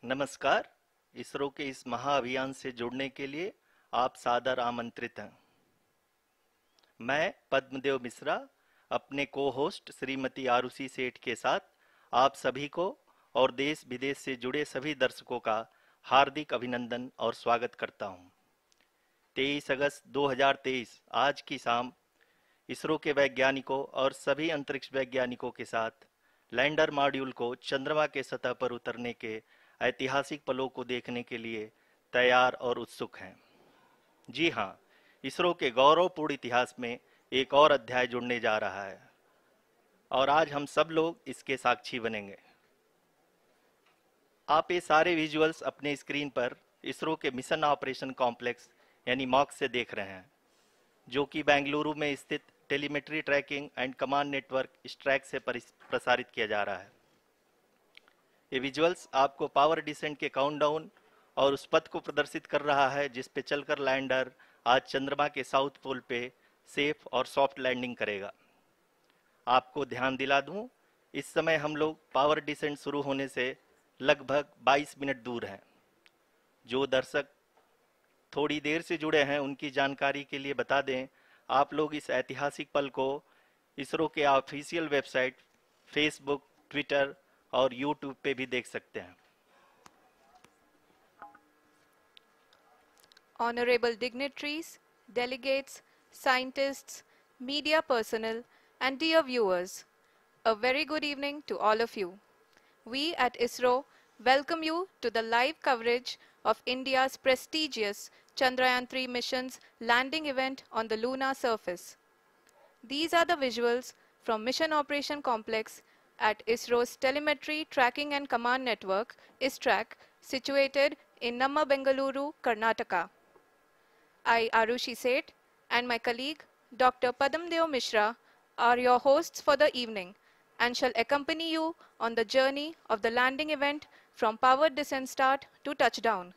नमस्कार। इसरो के इस महाअभियान से जुड़ने के लिए आप सादर आमंत्रित हैं। मैं पद्मदेव मिश्रा अपने को-होस्ट श्रीमती आरुषि सेठ के साथ आप सभी को और देश विदेश से जुड़े सभी दर्शकों का हार्दिक अभिनंदन और स्वागत करता हूं। 23 अगस्त 2023 आज की शाम इसरो के वैज्ञानिकों और सभी अंतरिक्ष वैज्ञानिकों के साथ लैंडर मॉड्यूल को चंद्रमा के सतह पर उतरने के ऐतिहासिक पलों को देखने के लिए तैयार और उत्सुक हैं। जी हाँ, इसरो के गौरवपूर्ण इतिहास में एक और अध्याय जुड़ने जा रहा है और आज हम सब लोग इसके साक्षी बनेंगे। आप ये सारे विजुअल्स अपने स्क्रीन पर इसरो के मिशन ऑपरेशन कॉम्प्लेक्स यानी मॉक से देख रहे हैं, जो कि बेंगलुरु में स्थित telemetry tracking and command network ISTRAC से प्रसारित किया जा रहा है। ये विजुअल्स आपको पावर डिसेंट के काउंटडाउन और उस पथ को प्रदर्शित कर रहा है जिस पे चलकर लैंडर आज चंद्रमा के साउथ पोल पे सेफ और सॉफ्ट लैंडिंग करेगा। आपको ध्यान दिला दूं, इस समय हम लोग पावर डिसेंट शुरू होने से लगभग 22 मिनट दूर हैं। जो दर्शक थोड़ी देर से जुड़े हैं उनकी जानकारी के लिए बता दें, आप लोग इस ऐतिहासिक पल को इसरो के ऑफिशियल वेबसाइट, फेसबुक, ट्विटर और यूट्यूब पे भी देख सकते हैं। Honorable dignitaries, delegates, scientists, media personnel, and dear viewers, a very good evening to all of you. We at ISRO welcome you to the live coverage of India's prestigious Chandrayaan-3 mission's landing event on the lunar surface. These are the visuals from Mission Operation Complex at ISRO's Telemetry Tracking and Command Network, ISTRAC, situated in Namma, Bengaluru, Karnataka. I, Arushi Seth, and my colleague, Dr. Padamdeo Mishra, are your hosts for the evening and shall accompany you on the journey of the landing event from powered descent start to touchdown.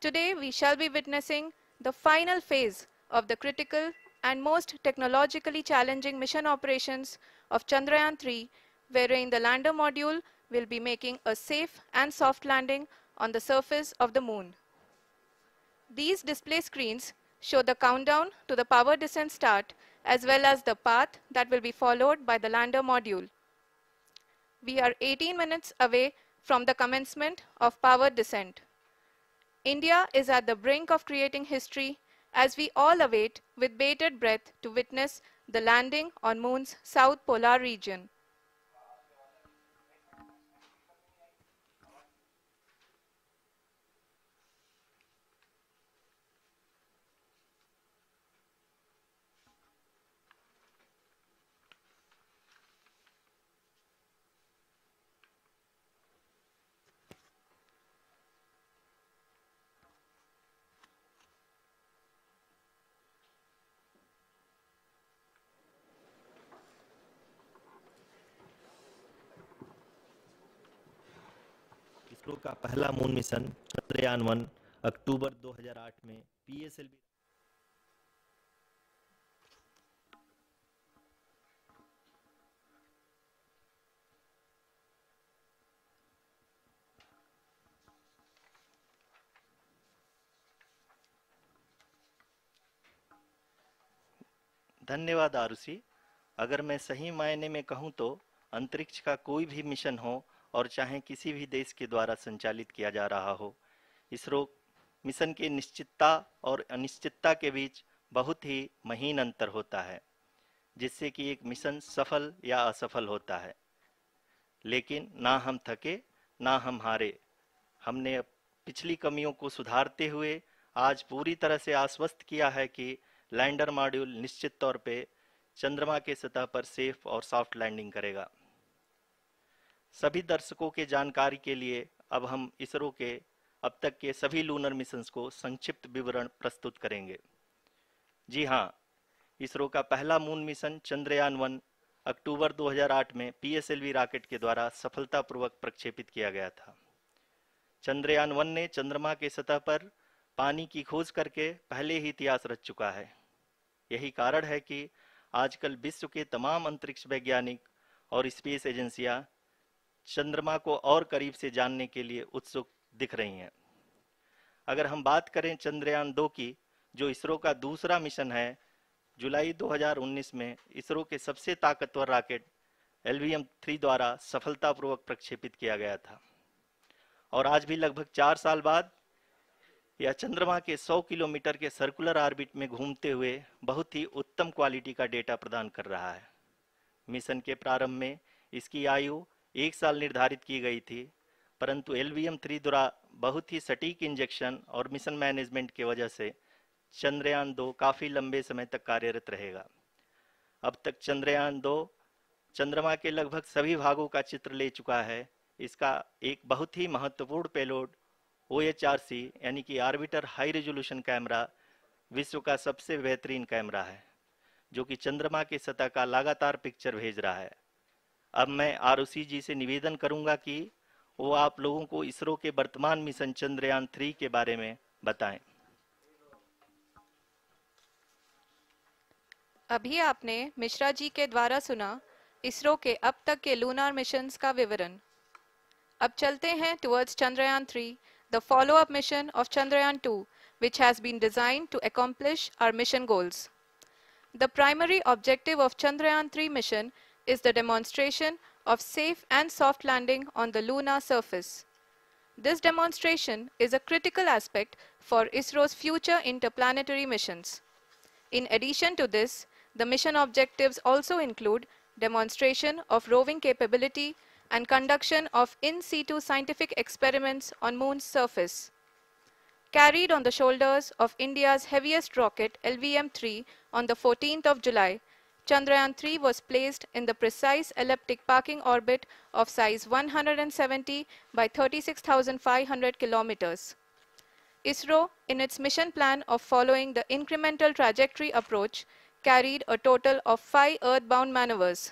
Today, we shall be witnessing the final phase of the critical and most technologically challenging mission operations of Chandrayaan-3, wherein the lander module will be making a safe and soft landing on the surface of the moon. These display screens show the countdown to the power descent start as well as the path that will be followed by the lander module. We are 18 minutes away from the commencement of power descent. India is at the brink of creating history as we all await with bated breath to witness the landing on Moon's south polar region. ISRO का पहला moon mission Chandrayaan one अक्टूबर 2008 में PSLV धन्यवाद आरुषि। अगर मैं सही मायने में कहूं तो अंतरिक्ष का कोई भी मिशन हो और चाहे किसी भी देश के द्वारा संचालित किया जा रहा हो, इसरो मिशन की निश्चितता और अनिश्चितता के बीच बहुत ही महीन अंतर होता है, जिससे कि एक मिशन सफल या असफल होता है। लेकिन ना हम थके ना हम हारे। हमने पिछली कमियों को सुधारते हुए आज पूरी तरह से आश्वस्त किया है कि लैंडर मॉड्यूल निश्चित तौर पे चंद्रमा के सतह पर सेफ और सॉफ्ट लैंडिंग करेगा। सभी दर्शकों के जानकारी के लिए अब हम इसरो के अब तक के सभी लूनर मिशंस को संक्षिप्त विवरण प्रस्तुत करेंगे। जी हाँ, इसरो का पहला मून मिशन चंद्रयान-1 अक्टूबर 2008 में पीएसएलवी रॉकेट के द्वारा सफलतापूर्वक प्रक्षेपित किया गया था। चंद्रयान-1 ने चंद्रमा के सतह पर पानी की खोज करके पहले ही इतिहास रच चुका है। यही कारण है कि आजकल विश्व के तमाम अंतरिक्ष वैज्ञानिक और स्पेस एजेंसियां चंद्रमा को और करीब से जानने के लिए उत्सुक दिख रही हैं। अगर हम बात करें चंद्रयान 2 की, जो इसरो का दूसरा मिशन है, जुलाई 2019 में इसरो के सबसे ताकतवर रॉकेट LVM-3 द्वारा सफलतापूर्वक प्रक्षेपित किया गया था और आज भी लगभग 4 साल बाद यह चंद्रमा के 100 किलोमीटर के सर्कुलर ऑर्बिट में घूमते हुए बहुत ही उत्तम क्वालिटी का डेटा प्रदान कर रहा है। मिशन के प्रारंभ में इसकी आयु 1 साल निर्धारित की गई थी, परंतु LVM-3 द्वारा बहुत ही सटीक इंजेक्शन और मिशन मैनेजमेंट की वजह से चंद्रयान 2 काफी लंबे समय तक कार्यरत रहेगा। अब तक चंद्रयान 2 चंद्रमा के लगभग सभी भागों का चित्र ले चुका है। इसका एक बहुत ही महत्वपूर्ण पेलोड OHRC यानी कि ऑर्बिटर हाई रेजोल्यूशन कैमरा विश्व का सबसे बेहतरीन कैमरा है, जो कि चंद्रमा की सतह का लगातार पिक्चर भेज रहा है। अब मैं ROC जी से निवेदन करूंगा कि वो आप लोगों को इसरो के वर्तमान मिशन चंद्रयान 3 के बारे में बताएं। अभी आपने मिश्रा जी के द्वारा सुना इसरो के अब तक के लूनार मिशंस का विवरण। अब चलते हैं towards Chandrayaan 3, the follow-up mission of Chandrayaan 2, which has been designed to accomplish our mission goals. The primary objective of Chandrayaan 3 mission is the demonstration of safe and soft landing on the lunar surface. This demonstration is a critical aspect for ISRO's future interplanetary missions. In addition to this, the mission objectives also include demonstration of roving capability and conduction of in situ scientific experiments on Moon's surface. Carried on the shoulders of India's heaviest rocket LVM-3 on the 14th of July, Chandrayaan 3 was placed in the precise elliptic parking orbit of size 170 by 36,500 kilometers. ISRO, in its mission plan of following the incremental trajectory approach, carried a total of 5 earthbound maneuvers.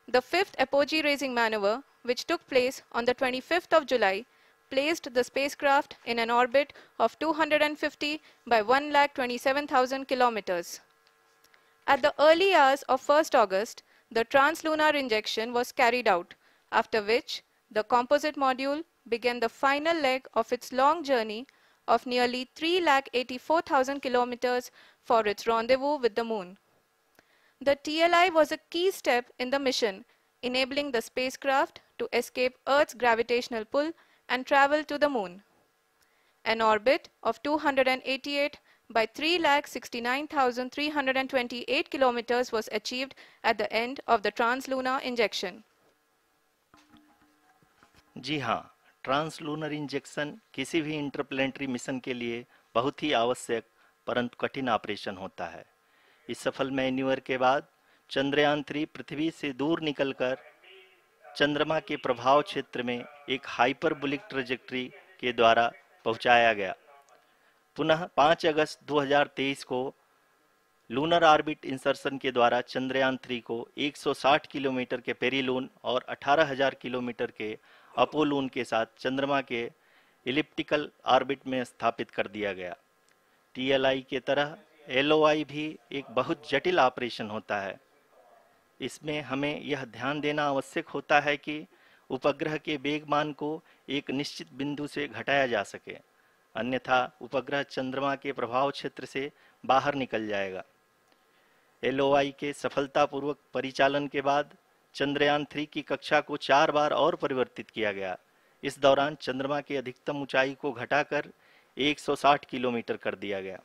The fifth apogee raising maneuver, which took place on the 25th of July, placed the spacecraft in an orbit of 250 by 1,27,000 kilometers. At the early hours of 1st August, the translunar injection was carried out, after which the composite module began the final leg of its long journey of nearly 3,84,000 kilometers for its rendezvous with the Moon. The TLI was a key step in the mission, enabling the spacecraft to escape Earth's gravitational pull and travel to the Moon. An orbit of 288 by 3,69,328 kilometers was achieved at the end of the translunar injection. जी हाँ, translunar injection किसी भी interplanetary mission के लिए बहुत ही आवश्यक परंतु कठिन operation होता है। इस सफल मैन्यूवर के बाद चंद्रयान 3 पृथ्वी से दूर निकलकर चंद्रमा के प्रभाव क्षेत्र में एक हाइपरबोलिक ट्रेजेक्टरी के द्वारा पहुंचाया गया। पुनः 5 अगस्त 2023 को लूनर ऑर्बिट इंसर्शन के द्वारा चंद्रयान 3 को 160 किलोमीटर के पेरीलून और 18,000 किलोमीटर के अपोलून के साथ चंद्रमा के इलिप्टिकल ऑर्बिट में स्थापित कर दिया गया। TLI के तरह LOI भी एक बहुत जटिल ऑपरेशन होता है। इसमें हमें यह ध्यान देना आवश्यक होता है कि उपग्रह के वेगमान को एक निश्चित बिंदु से घटाया जा सके, अन्यथा उपग्रह चंद्रमा के प्रभाव क्षेत्र से बाहर निकल जाएगा। LOI के सफलतापूर्वक परिचालन के बाद चंद्रयान 3 की कक्षा को 4 बार और परिवर्तित किया गया। इस दौरान चंद्रमा की अधिकतम ऊंचाई को घटाकर 160 किलोमीटर कर दिया गया।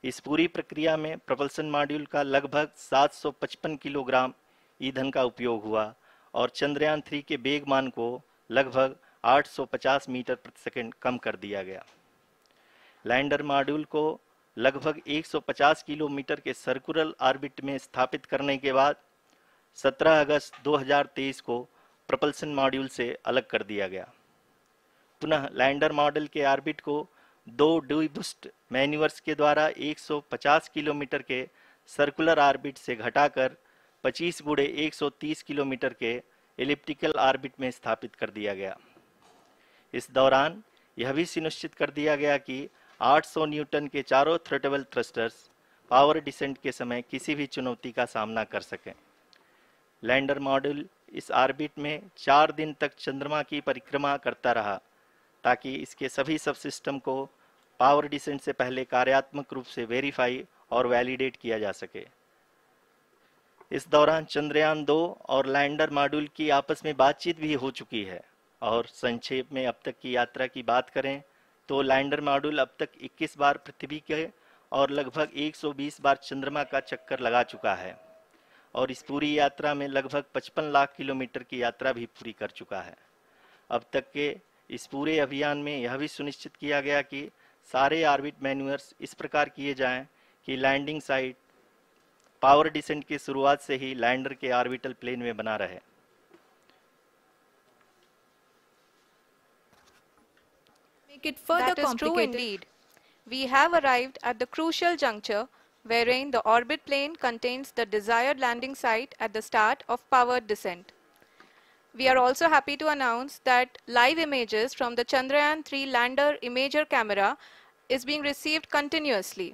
इस पूरी प्रक्रिया में प्रपल्सन मॉड्यूल का लगभग 755 किलोग्राम ईंधन का उपयोग हुआ और चंद्रयान 3 के वेगमान को लगभग 850 मीटर प्रति सेकंड कम कर दिया गया। लैंडर मॉड्यूल को लगभग 150 किलोमीटर के सर्कुलर ऑर्बिट में स्थापित करने के बाद 17 अगस्त 2023 को प्रपल्सन मॉड्यूल से अलग कर दिया गया। पुनः लैंडर मॉडल के ऑर्बिट को 2 डीबूस्ट मैन्यूवर्स के द्वारा 150 किलोमीटर के सर्कुलर ऑर्बिट से घटाकर 25 गुणे 130 किलोमीटर के एलिप्टिकल ऑर्बिट में स्थापित कर दिया गया। इस दौरान यह भी सुनिश्चित कर दिया गया कि 800 न्यूटन के चारों थ्रोटेबल थ्रस्टर्स पावर डिसेंट के समय किसी भी चुनौती का सामना कर सकें। लैंडर मॉड्यूल इस ऑर्बिट में 4 दिन तक चंद्रमा की परिक्रमा करता रहा ताकि इसके सभी सब सिस्टम को पावर डिसेंट से पहले कार्यात्मक रूप से वेरीफाई और वैलिडेट किया जा सके। इस दौरान चंद्रयान 2 और लैंडर मॉड्यूल की आपस में बातचीत भी हो चुकी है। और संक्षेप में अब तक की यात्रा की बात करें तो लैंडर मॉड्यूल अब तक 21 बार पृथ्वी के और लगभग 120 बार चंद्रमा का चक्कर लगा चुका है और इस पूरी यात्रा में लगभग 55 लाख किलोमीटर की यात्रा भी पूरी कर चुका है। अब तक के इस पूरे अभियान में यह भी सुनिश्चित किया गया कि सारे ऑर्बिट मैन्यूअर्स इस प्रकार किए जाएं कि लैंडिंग साइट पावर डिसेंट की शुरुआत से ही लैंडर के ऑर्बिटल प्लेन में बना रहे। Make it further complicated. That is true indeed. We have arrived at the crucial juncture wherein the orbit plane contains the desired landing site at the start of powered descent. We are also happy to announce that live images from the Chandrayaan-3 lander imager camera is being received continuously.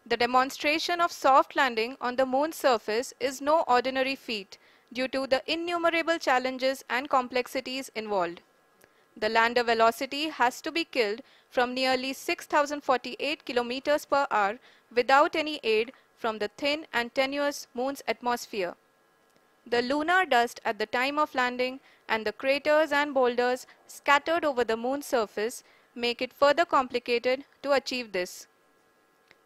The demonstration of soft landing on the moon's surface is no ordinary feat due to the innumerable challenges and complexities involved. The lander velocity has to be killed from nearly 6,048 kilometers per hour without any aid from the thin and tenuous moon's atmosphere. The lunar dust at the time of landing and the craters and boulders scattered over the moon's surface make it further complicated to achieve this.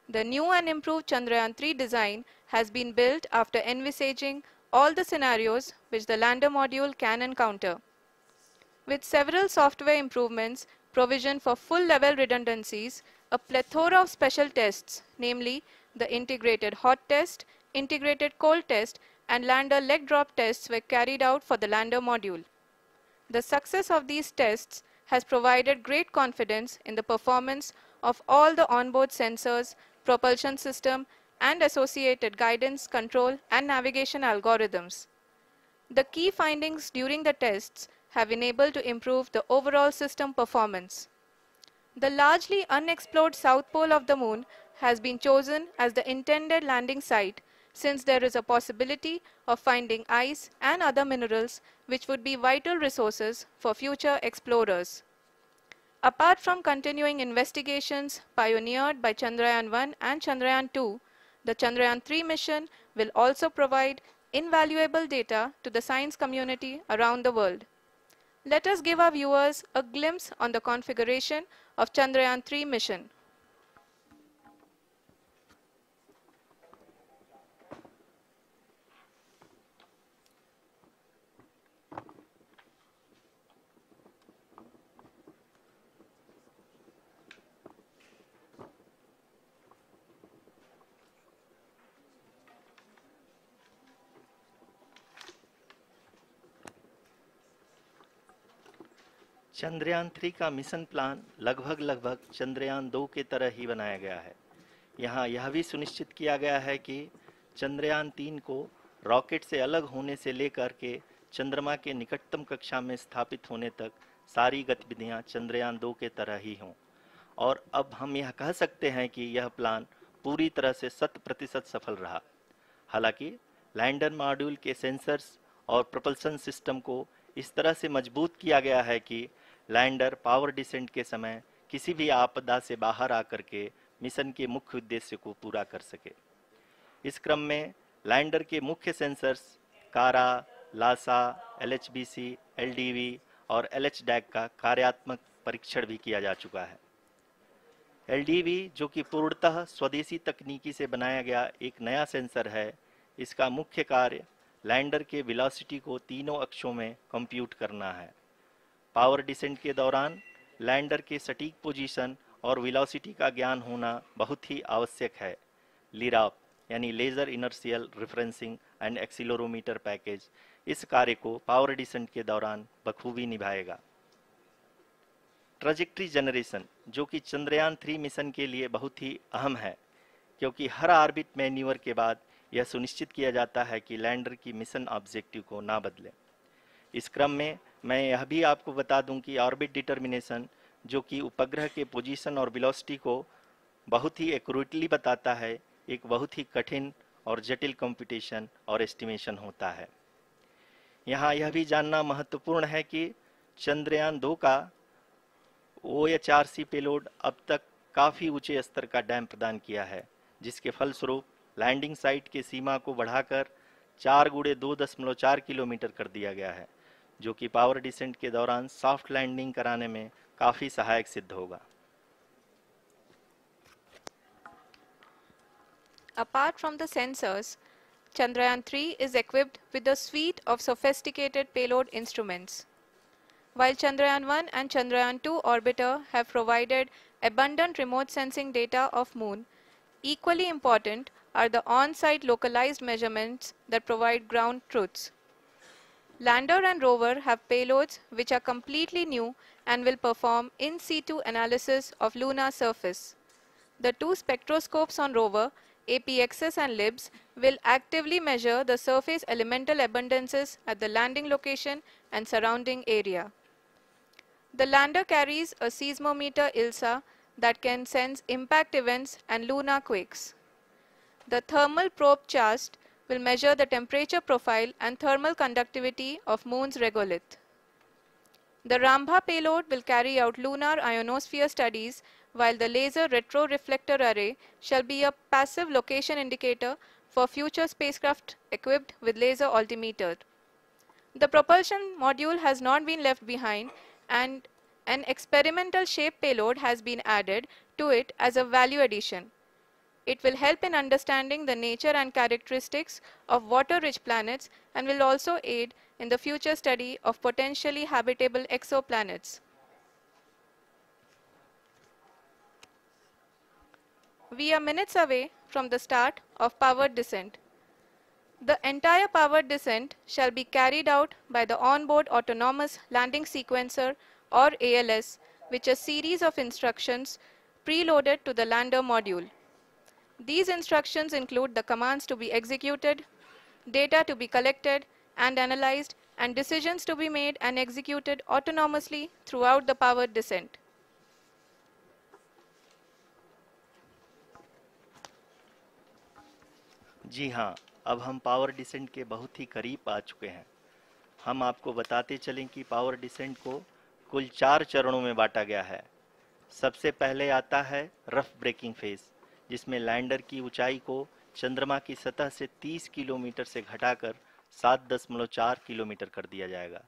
The new and improved Chandrayaan-3 design has been built after envisaging all the scenarios which the lander module can encounter. With several software improvements, provision for full-level redundancies, a plethora of special tests, namely the integrated hot test, integrated cold test, and lander leg drop tests were carried out for the lander module. The success of these tests has provided great confidence in the performance of all the onboard sensors, propulsion system, and associated guidance, control, and navigation algorithms. The key findings during the tests have enabled to improve the overall system performance. The largely unexplored south pole of the moon has been chosen as the intended landing site since there is a possibility of finding ice and other minerals which would be vital resources for future explorers. Apart from continuing investigations pioneered by Chandrayaan-1 and Chandrayaan-2, the Chandrayaan-3 mission will also provide invaluable data to the science community around the world. Let us give our viewers a glimpse on the configuration of Chandrayaan-3 mission. Chandrayaan 3 का mission plan लगभग चंद्रयान 2 के तरह ही बनाया गया है। यहाँ यह भी सुनिश्चित किया गया है कि चंद्रयान 3 को रॉकेट से अलग होने से लेकर के चंद्रमा के निकटतम कक्षा में स्थापित होने तक सारी गतिविधियाँ चंद्रयान 2 के तरह ही हों। और अब हम यह कह सकते हैं कि यह प्लान पूरी तरह से 100% सफल रहा। हालांकि लैंडर मॉड्यूल के सेंसर्स और प्रोपल्शन सिस्टम को इस तरह से मजबूत किया गया है कि लैंडर पावर डिसेंट के समय किसी भी आपदा से बाहर आकर के मिशन के मुख्य उद्देश्य को पूरा कर सके। इस क्रम में लैंडर के मुख्य सेंसर्स कारा, लासा, LHBC, LDV और LHDAC का कार्यात्मक परीक्षण भी किया जा चुका है। LDV जो कि पूर्णतः स्वदेशी तकनीकी से बनाया गया एक नया सेंसर है, इसका मुख्य कार्य लैंडर के वेलोसिटी को तीनों अक्षों में कंप्यूट करना है। पावर डिसेंट के दौरान लैंडर के सटीक पोजीशन और वेलोसिटी का ज्ञान होना बहुत ही आवश्यक है। लिराप यानी laser inertial referencing and accelerometer package इस कार्य को पावर डिसेंट के दौरान बखूबी निभाएगा। ट्रैजेक्टरी जनरेशन जो कि चंद्रयान 3 मिशन के लिए बहुत ही अहम है, क्योंकि हर ऑर्बिट मैन्यूवर के बाद यह सुनिश्चित किया जाता है कि लैंडर की मिशन ऑब्जेक्टिव को ना बदले। इस क्रम में मैं यह भी आपको बता दूं कि ऑर्बिट डिटर्मिनेशन जो कि उपग्रह के पोजीशन और वेलोसिटी को बहुत ही एक्यूरेटली बताता है, एक बहुत ही कठिन और जटिल कंप्यूटेशन और एस्टिमेशन होता है। यहाँ यह भी जानना महत्वपूर्ण है कि चंद्रयान 2 का OHRC पेलोड अब तक काफी ऊंचे स्तर का डैम प्रदान किया है, जिसके फलस्वरूप लैंडिंग साइट की सीमा को बढ़ाकर 4x2.4 किलोमीटर कर दिया गया है, जो कि पावर डिसेंट के दौरान सॉफ्ट लैंडिंग कराने में काफी सहायक सिद्ध होगा। Apart from the sensors, Chandrayaan-3 is equipped with a suite of sophisticated payload instruments. While Chandrayaan-1 and Chandrayaan-2 orbiter have provided abundant remote sensing data of Moon, equally important are the on-site localized measurements that provide ground truths. Lander and rover have payloads which are completely new and will perform in situ analysis of lunar surface. The two spectroscopes on rover, APXS and LIBS, will actively measure the surface elemental abundances at the landing location and surrounding area. The lander carries a seismometer ILSA that can sense impact events and lunar quakes. The thermal probe CHAST will measure the temperature profile and thermal conductivity of Moon's regolith. The Rambha payload will carry out lunar ionosphere studies, while the laser retroreflector array shall be a passive location indicator for future spacecraft equipped with laser altimeter. The propulsion module has not been left behind, and an experimental shape payload has been added to it as a value addition. It will help in understanding the nature and characteristics of water-rich planets and will also aid in the future study of potentially habitable exoplanets. We are minutes away from the start of powered descent. The entire powered descent shall be carried out by the onboard autonomous landing sequencer, or ALS, which is a series of instructions preloaded to the lander module. These instructions include the commands to be executed, data to be collected and analyzed, and decisions to be made and executed autonomously throughout the powered descent. जी हाँ, अब हम power descent के बहुत ही करीब आ चुके हैं। हम आपको बताते चलें कि पावर डिसेंट को कुल 4 चरणों में बांटा गया है। सबसे पहले आता है रफ ब्रेकिंग फेज, जिसमें लैंडर की ऊंचाई को चंद्रमा की सतह से 30 किलोमीटर से घटाकर 7.4 किलोमीटर कर दिया जाएगा।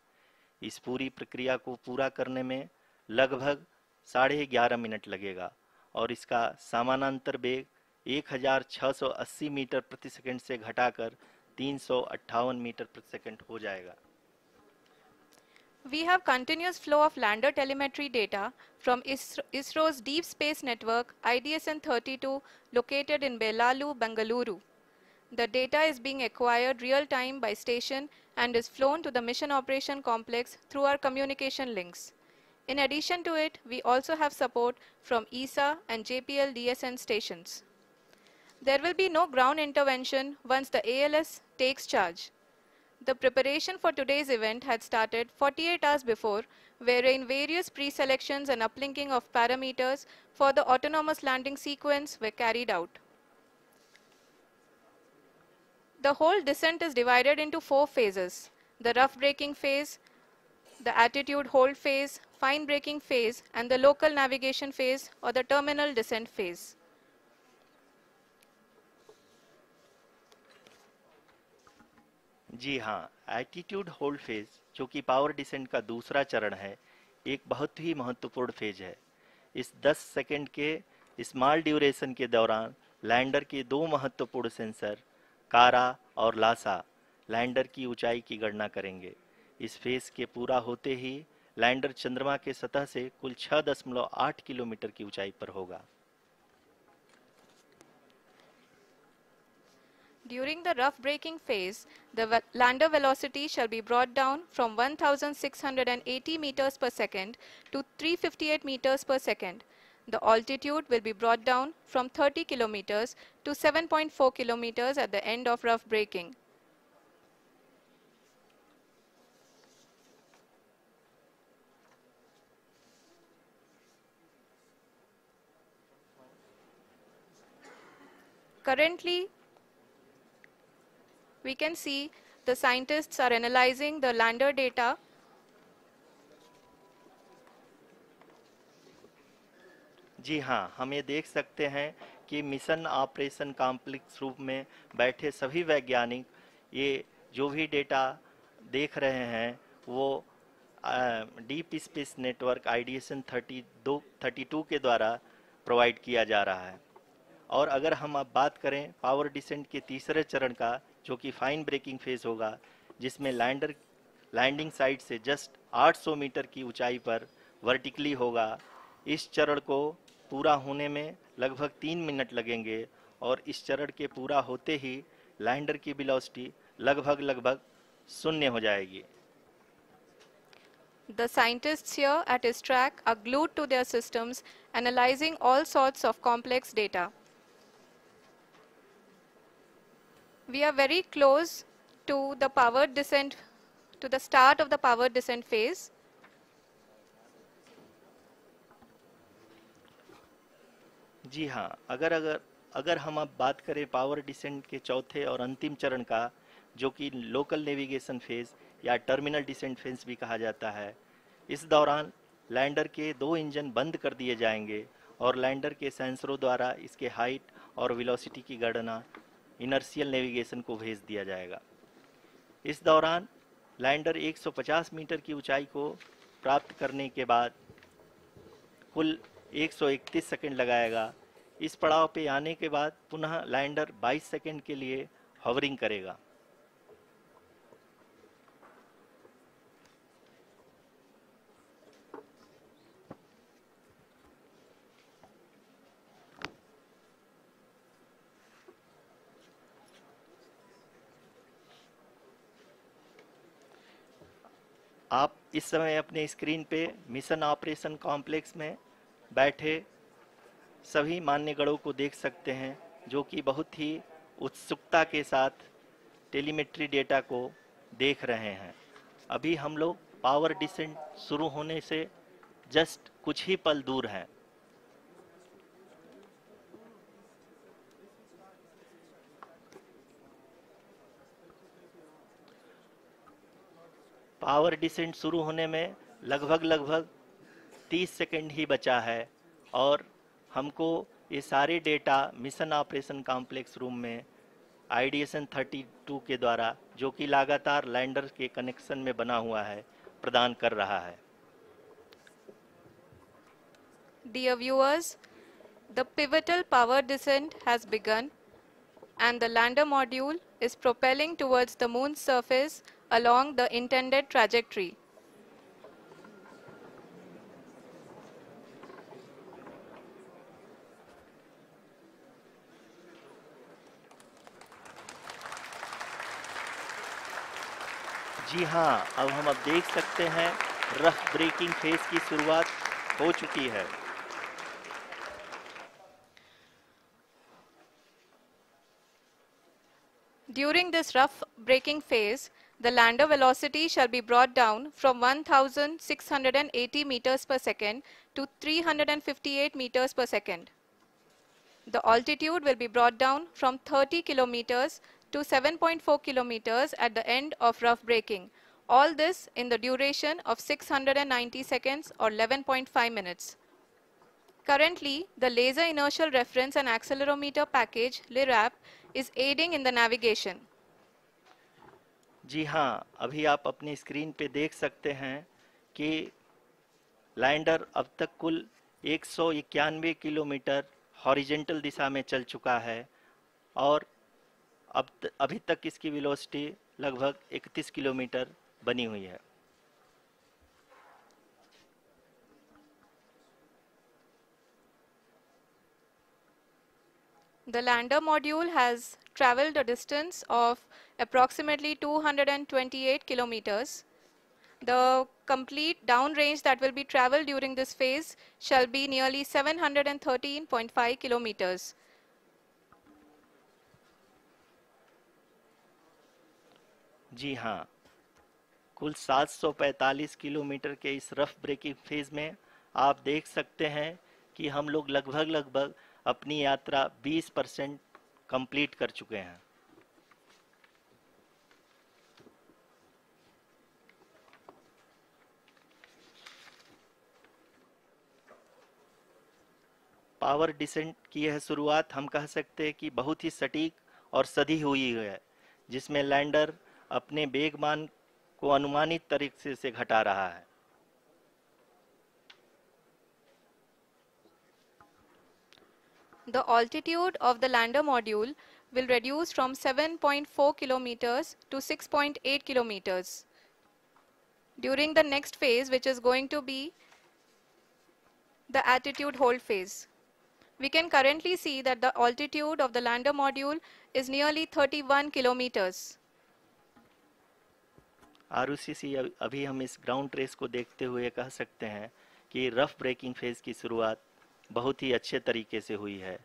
इस पूरी प्रक्रिया को पूरा करने में लगभग 11.5 मिनट लगेगा और इसका समानांतर वेग 1680 मीटर प्रति सेकंड से घटाकर 358 मीटर प्रति सेकंड हो जाएगा। We have continuous flow of lander telemetry data from ISRO's Deep Space Network IDSN-32 located in Belalu, Bengaluru. The data is being acquired real-time by station and is flown to the Mission Operation Complex through our communication links. In addition to it, we also have support from ESA and JPL DSN stations. There will be no ground intervention once the ALS takes charge. The preparation for today's event had started 48 hours before, wherein various pre-selections and uplinking of parameters for the autonomous landing sequence were carried out. The whole descent is divided into 4 phases: the rough braking phase, the attitude hold phase, fine braking phase, and the local navigation phase or the terminal descent phase. जी हाँ, attitude hold phase, जो कि power descent का दूसरा चरण है, एक बहुत ही महत्वपूर्ण फेज है। इस 10 सेकंड के स्मॉल ड्यूरेशन के दौरान लैंडर के 2 महत्वपूर्ण सेंसर कारा और लासा लैंडर की ऊंचाई की गणना करेंगे। इस फेज के पूरा होते ही लैंडर चंद्रमा के सतह से कुल 6.8 किलोमीटर की ऊंचाई पर होगा। During the rough braking phase, the lander velocity shall be brought down from 1680 meters per second to 358 meters per second. The altitude will be brought down from 30 kilometers to 7.4 kilometers at the end of rough braking. Currently, we can see the scientists are analyzing the lander data. जी हाँ, हम ये देख सकते हैं कि mission operation complex रूप में बैठे सभी वैज्ञानिक ये जो भी डेटा देख रहे हैं वो डीप स्पेस नेटवर्क आईडीएसन 32 के द्वारा प्रोवाइड किया जा रहा है। और अगर हम अब बात करें पावर डिसेंट के तीसरे चरण का, जो कि फाइन ब्रेकिंग फेज होगा, जिसमें लैंडिंग साइट से जस्ट 800 मीटर की ऊंचाई पर वर्टिकली होगा। इस चरण को पूरा होने में लगभग 3 मिनट लगेंगे और इस चरण के पूरा होते ही लैंडर की वेलोसिटी लगभग शून्य हो जाएगी। The scientists here at ISTRAC are glued to their systems, analyzing all sorts of complex data. We are very close to the power descent, to the start of the power descent phase. जी हाँ, अगर हम अब बात करें power descent के चौथे और अंतिम चरण का, जो कि लोकल नेविगेशन फेज या टर्मिनल डिसेंट फेज भी कहा जाता है, इस दौरान लैंडर के 2 इंजन बंद कर दिए जाएंगे और लैंडर के सेंसरों द्वारा इसके हाइट और वेलोसिटी की गणना इनर्शियल नेविगेशन को भेज दिया जाएगा। इस दौरान लैंडर 150 मीटर की ऊंचाई को प्राप्त करने के बाद कुल 131 सेकंड लगाएगा। इस पड़ाव पे आने के बाद पुनः लैंडर 22 सेकंड के लिए हॉवरिंग करेगा। आप इस समय अपने स्क्रीन पे मिशन ऑपरेशन कॉम्प्लेक्स में बैठे सभी मान्यगणों को देख सकते हैं, जो कि बहुत ही उत्सुकता के साथ टेलीमेट्री डेटा को देख रहे हैं। अभी हम लोग पावर डिसेंट शुरू होने से जस्ट कुछ ही पल दूर हैं। पावर डिसेंट शुरू होने में लगभग 30 सेकंड ही बचा है और हमको ये सारे data mission operation complex room में आईडीएसन 32 के द्वारा, जो कि लगातार लैंडर के कनेक्शन में बना हुआ है, प्रदान कर रहा है। Dear viewers, the pivotal power descent has begun and the lander module is propelling towards the moon's surface along the intended trajectory. जी हाँ, अब हम देख सकते हैं रफ ब्रेकिंग फेज की शुरुआत हो चुकी है। During this rough braking phase, the lander velocity shall be brought down from 1680 meters per second to 358 meters per second. The altitude will be brought down from 30 kilometers to 7.4 kilometers at the end of rough braking. All this in the duration of 690 seconds or 11.5 minutes. Currently, the Laser Inertial Reference and Accelerometer package (LIRAP) is aiding in the navigation. जी हाँ, अभी आप अपनी screen पे देख सकते हैं कि lander अब तक कुल 191 किलोमीटर हॉरिजेंटल दिशा में चल चुका है और अभी तक इसकी वेलोसिटी लगभग 31 किलोमीटर बनी हुई है। The lander module has traveled a distance of approximately 228 kilometers. The complete downrange that will be traveled during this phase shall be nearly 713.5 kilometers. जी हाँ, कुल 745 किलोमीटर के इस रफ ब्रेकिंग फेज में आप देख सकते हैं कि हम लोग लगभग अपनी यात्रा 20% कंप्लीट कर चुके हैं। पावर डिसेंट की यह शुरुआत हम कह सकते हैं कि बहुत ही सटीक और सधी हुई है, जिसमें लैंडर अपने वेगमान को अनुमानित तरीके से घटा रहा है। The altitude of the lander module will reduce from 7.4 kilometers to 6.8 kilometers during the next phase, which is going to be the attitude hold phase. We can currently see that the altitude of the lander module is nearly 31 kilometers. Arushi, अभी हम इस ground trace को देखते हुए कह सकते हैं कि रफ ब्रेकिंग फेज की शुरुआत बहुत ही अच्छे तरीके से हुई है।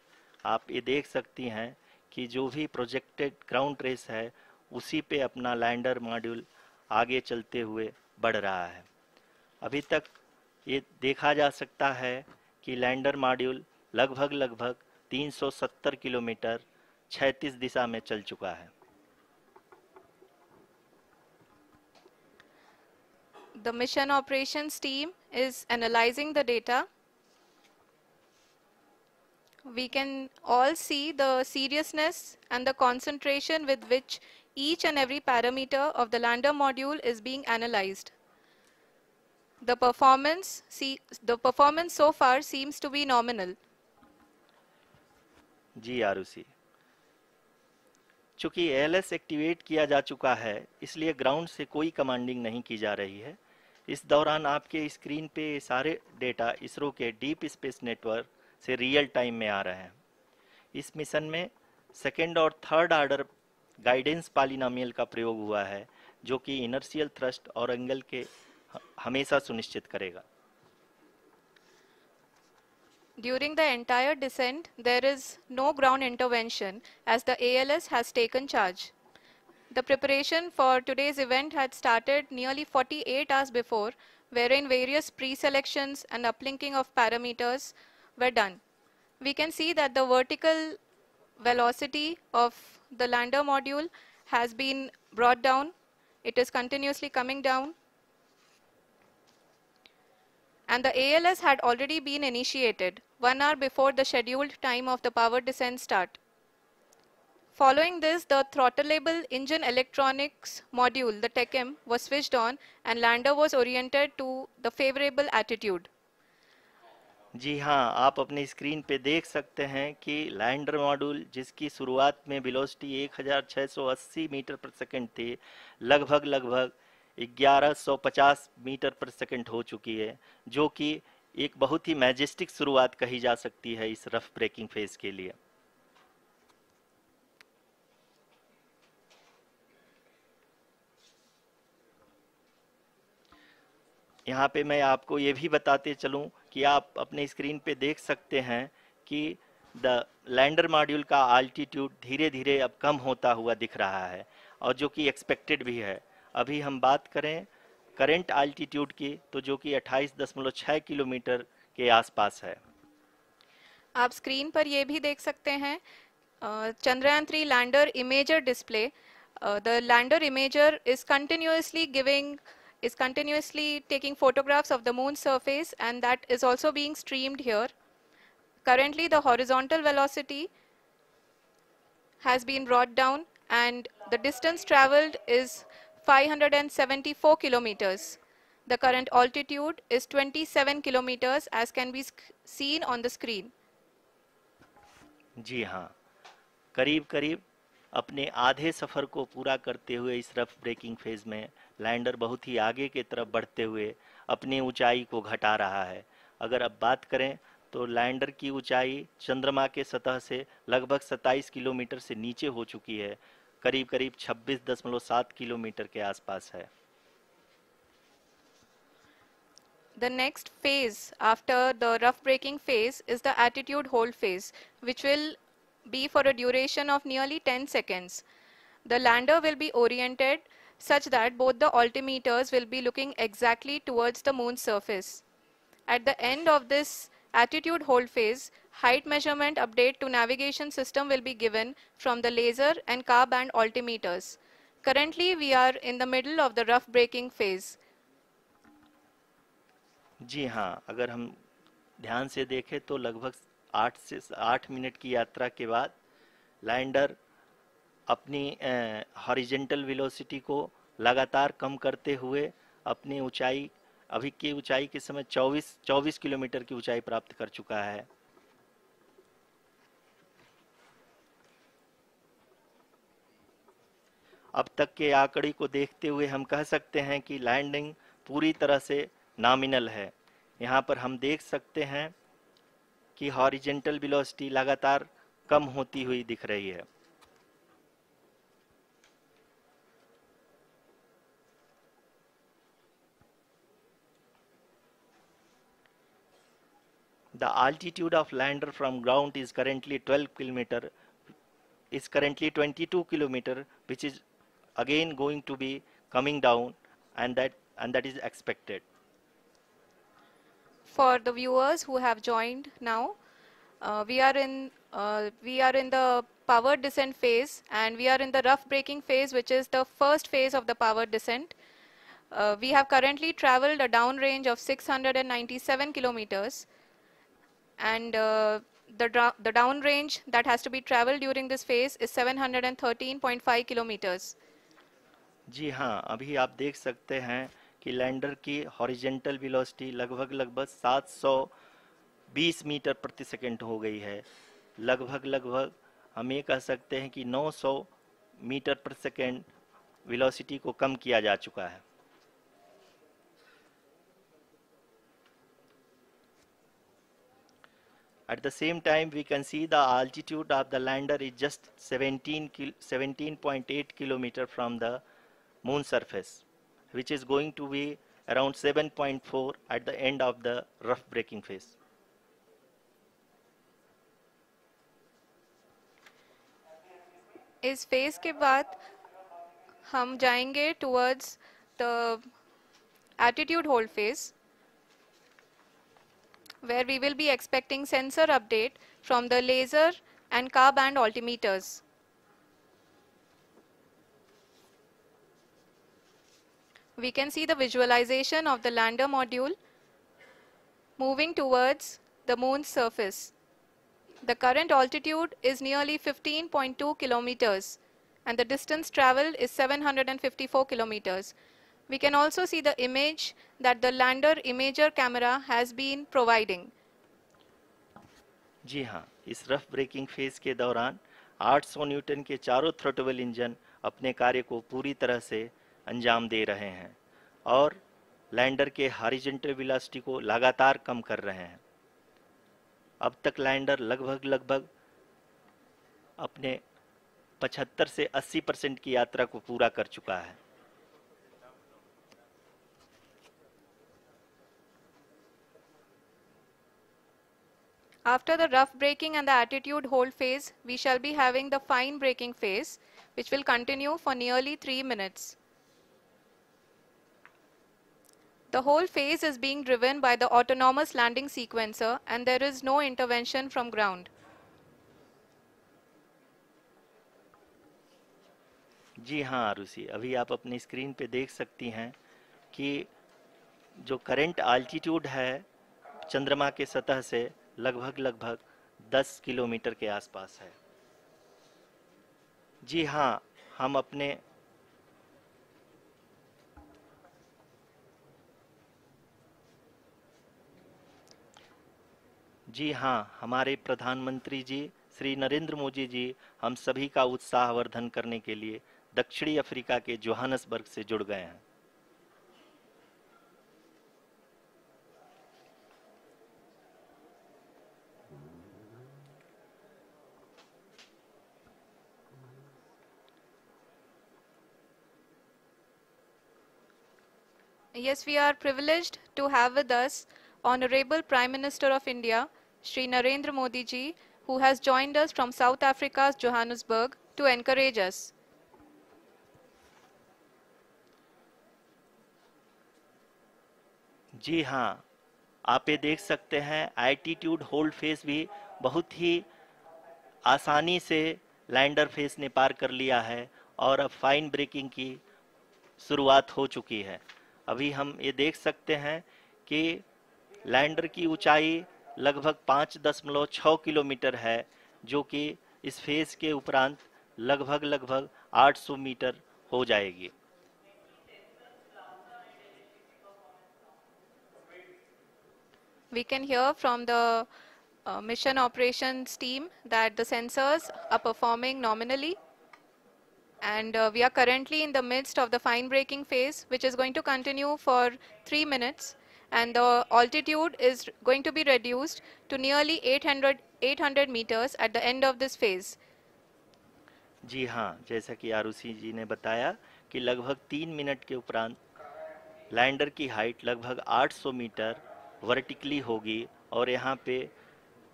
आप ये देख सकती हैं कि जो भी प्रोजेक्टेड ग्राउंड ट्रेस है उसी पे अपना लैंडर मॉड्यूल आगे चलते हुए बढ़ रहा है। अभी तक ये देखा जा सकता है कि लैंडर मॉड्यूल लगभग 370 किलोमीटर क्षैतिज दिशा में चल चुका है। The mission operations team is analyzing the data. We can all see the seriousness and the concentration with which each and every parameter of the lander module is being analyzed. The performance so far seems to be nominal. जी आरुषि, चूंकि ALS activate किया जा चुका है इसलिए ground से कोई commanding नहीं की जा रही है। इस दौरान आपके स्क्रीन पे सारे डेटा इसरो के डीप स्पेस नेटवर्क से रियल टाइम में आ रहे हैं। इस मिशन में सेकेंड और थर्ड ऑर्डर गाइडेंस पॉलिनोमियल का प्रयोग हुआ है, जो कि इनर्शियल थ्रस्ट और एंगल के हमेशा सुनिश्चित करेगा। During the entire descent, there is no ground intervention as the ALS has taken charge. The preparation for today's event had started nearly 48 hours before, wherein various pre-selections and uplinking of parameters were done. We can see that the vertical velocity of the lander module has been brought down. It is continuously coming down. And the ALS had already been initiated 1 hour before the scheduled time of the power descent start. Following this, the throttleable engine electronics module, the TECM, was switched on and lander was oriented to the favorable attitude. जी हाँ, आप अपनी screen पे देख सकते हैं कि lander module जिसकी शुरुआत में वेलोसिटी 1680 मीटर पर सेकंड थी, लगभग 1150 मीटर पर सेकंड हो चुकी है, जो कि एक बहुत ही मैजेस्टिक शुरुआत कही जा सकती है इस रफ ब्रेकिंग फेज के लिए। यहाँ पे मैं आपको ये भी बताते चलूँ कि आप अपने स्क्रीन पे देख सकते हैं कि द लैंडर मॉड्यूल का आल्टीट्यूड धीरे धीरे अब कम होता हुआ दिख रहा है, और जो कि एक्सपेक्टेड भी है। अभी हम बात करें करंट आल्टीट्यूड की, तो जो कि 28.6 किलोमीटर के आसपास है। आप स्क्रीन पर ये भी देख सकते हैं Chandrayaan 3 lander imager display. The lander imager is continuously taking photographs of the moon's surface, and that is also being streamed here. Currently, the horizontal velocity has been brought down and the distance traveled is 574 kilometers. The current altitude is 27 kilometers as can be seen on the screen. जी हाँ, करीब करीब अपने आधे सफ़र को पूरा करते हुए इस रफ ब्रेकिंग फेज में लैंडर बहुत ही आगे की तरफ बढ़ते हुए अपनी ऊंचाई को घटा रहा है। अगर अब बात करें तो लैंडर की ऊंचाई चंद्रमा के सतह से लगभग 27 किलोमीटर से नीचे हो चुकी है, करीब करीब 26.7 किलोमीटर के आसपास है। The next phase after the rough braking phase is the attitude hold phase, which will be for a duration of nearly 10 seconds. The lander will be oriented such that both the altimeters will be looking exactly towards the moon's surface. At the end of this attitude hold phase, height measurement update to navigation system will be given from the laser and car band altimeters. Currently, we are in the middle of the rough braking phase. जी हाँ, अगर हम ध्यान से देखें तो लगभग 8 minute की यात्रा के बाद लैंडर अपनी हॉरिजेंटल वेलोसिटी को लगातार कम करते हुए अपनी ऊंचाई, अभी की ऊंचाई के समय 24 किलोमीटर की ऊंचाई प्राप्त कर चुका है। अब तक के आंकड़े को देखते हुए हम कह सकते हैं कि लैंडिंग पूरी तरह से नॉमिनल है। यहाँ पर हम देख सकते हैं कि हॉरिजेंटल वेलोसिटी लगातार कम होती हुई दिख रही है। The altitude of lander from ground is currently 22 kilometer, which is again going to be coming down, and that is expected. For the viewers who have joined now, we are in the powered descent phase, and we are in the rough braking phase, which is the first phase of the powered descent. We have currently traveled a downrange of 697 kilometers, and the downrange that has to be traveled during this phase is 713.5 kilometers. जी हाँ, अभी आप देख सकते हैं कि lander की horizontal velocity लगभग 720 metre प्रति सेकंड हो गई है। लगभग हम ये कह सकते हैं कि 900 मीटर प्रति सेकंड वेलोसिटी को कम किया जा चुका है। At the same time, we can see the altitude of the lander is just 17.8 kilometer from the moon surface, which is going to be around 7.4 at the end of the rough braking phase. इस phase के बाद हम जाएंगे towards the attitude hold phase, where we will be expecting sensor update from the laser and car band altimeters. We can see the visualization of the lander module moving towards the moon's surface. The current altitude is nearly 15.2 kilometers, and the distance traveled is 754 kilometers. We can also see the image that the lander imager camera has been providing. जी हाँ, इस rough breaking phase के दौरान 800 Newton के चारों throttle engine अपने कार्य को पूरी तरह से अंजाम दे रहे हैं और लैंडर के हॉरिजॉन्टल वेलोसिटी को लगातार कम कर रहे हैं। अब तक लैंडर लगभग अपने 75 से 80% की यात्रा को पूरा कर चुका है। After the rough braking and the attitude hold phase, we shall be having the fine braking phase, which will continue for nearly 3 minutes. The whole phase is being driven by the autonomous landing sequencer, and there is no intervention from ground. जी हाँ आरुषि, अभी आप अपनी screen पे देख सकती हैं कि जो करंट आल्टीट्यूड है चंद्रमा के सतह से लगभग 10 किलोमीटर के आसपास है। जी हाँ, हमारे प्रधानमंत्री जी श्री नरेंद्र मोदी जी हम सभी का उत्साहवर्धन करने के लिए दक्षिणी अफ्रीका के जोहानसबर्ग से जुड़ गए हैं। Yes, we are privileged to have with us Honorable Prime Minister of India, Shri Narendra Modi ji, who has joined us from South Africa's Johannesburg to encourage us. जी हाँ, आप ये देख सकते हैं एल्टीट्यूड होल्ड फेस भी बहुत ही आसानी से लैंडर फेस ने पार कर लिया है और अब फाइन ब्रेकिंग की शुरुआत हो चुकी है। अभी हम ये देख सकते हैं कि लैंडर की ऊंचाई लगभग 5.6 किलोमीटर है, जो कि इस फेज के उपरांत लगभग 800 मीटर हो जाएगी। We can hear from the mission operations team that the sensors are performing nominally, and we are currently in the midst of the fine braking phase, which is going to continue for 3 minutes, and the altitude is going to be reduced to nearly 800 meters at the end of this phase. जी हाँ, जैसा कि आरुषि जी ने बताया कि लगभग 3 minute के उपरांत lander की हाइट लगभग 800 मीटर वर्टिकली होगी, और यहाँ पे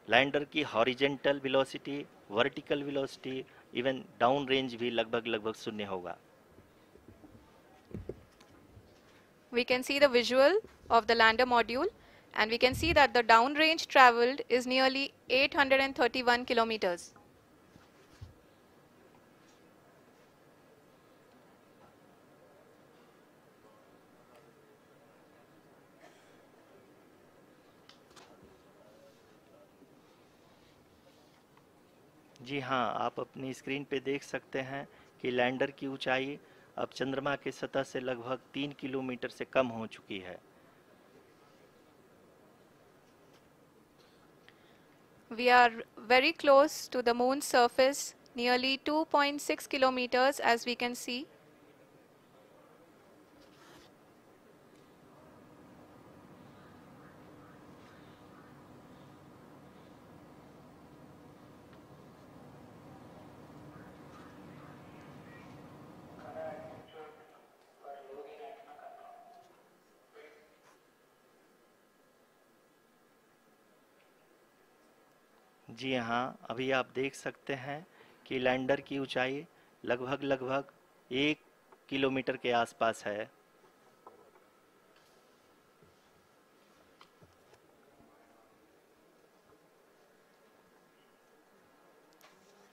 लैंडर की horizontal velocity, vertical velocity, even down range भी लगभग शून्य होगा। We can see the visual of the lander module, and we can see that the downrange traveled is nearly 831 kilometers. जी हाँ, आप अपनी स्क्रीन पे देख सकते हैं कि लैंडर की ऊंचाई अब चंद्रमा की सतह से लगभग 3 किलोमीटर से कम हो चुकी है। We are very close to the moon's surface, nearly 2.6 kilometers as we can see. जी हाँ, अभी आप देख सकते हैं कि लैंडर की ऊंचाई लगभग 1 किलोमीटर के आसपास है।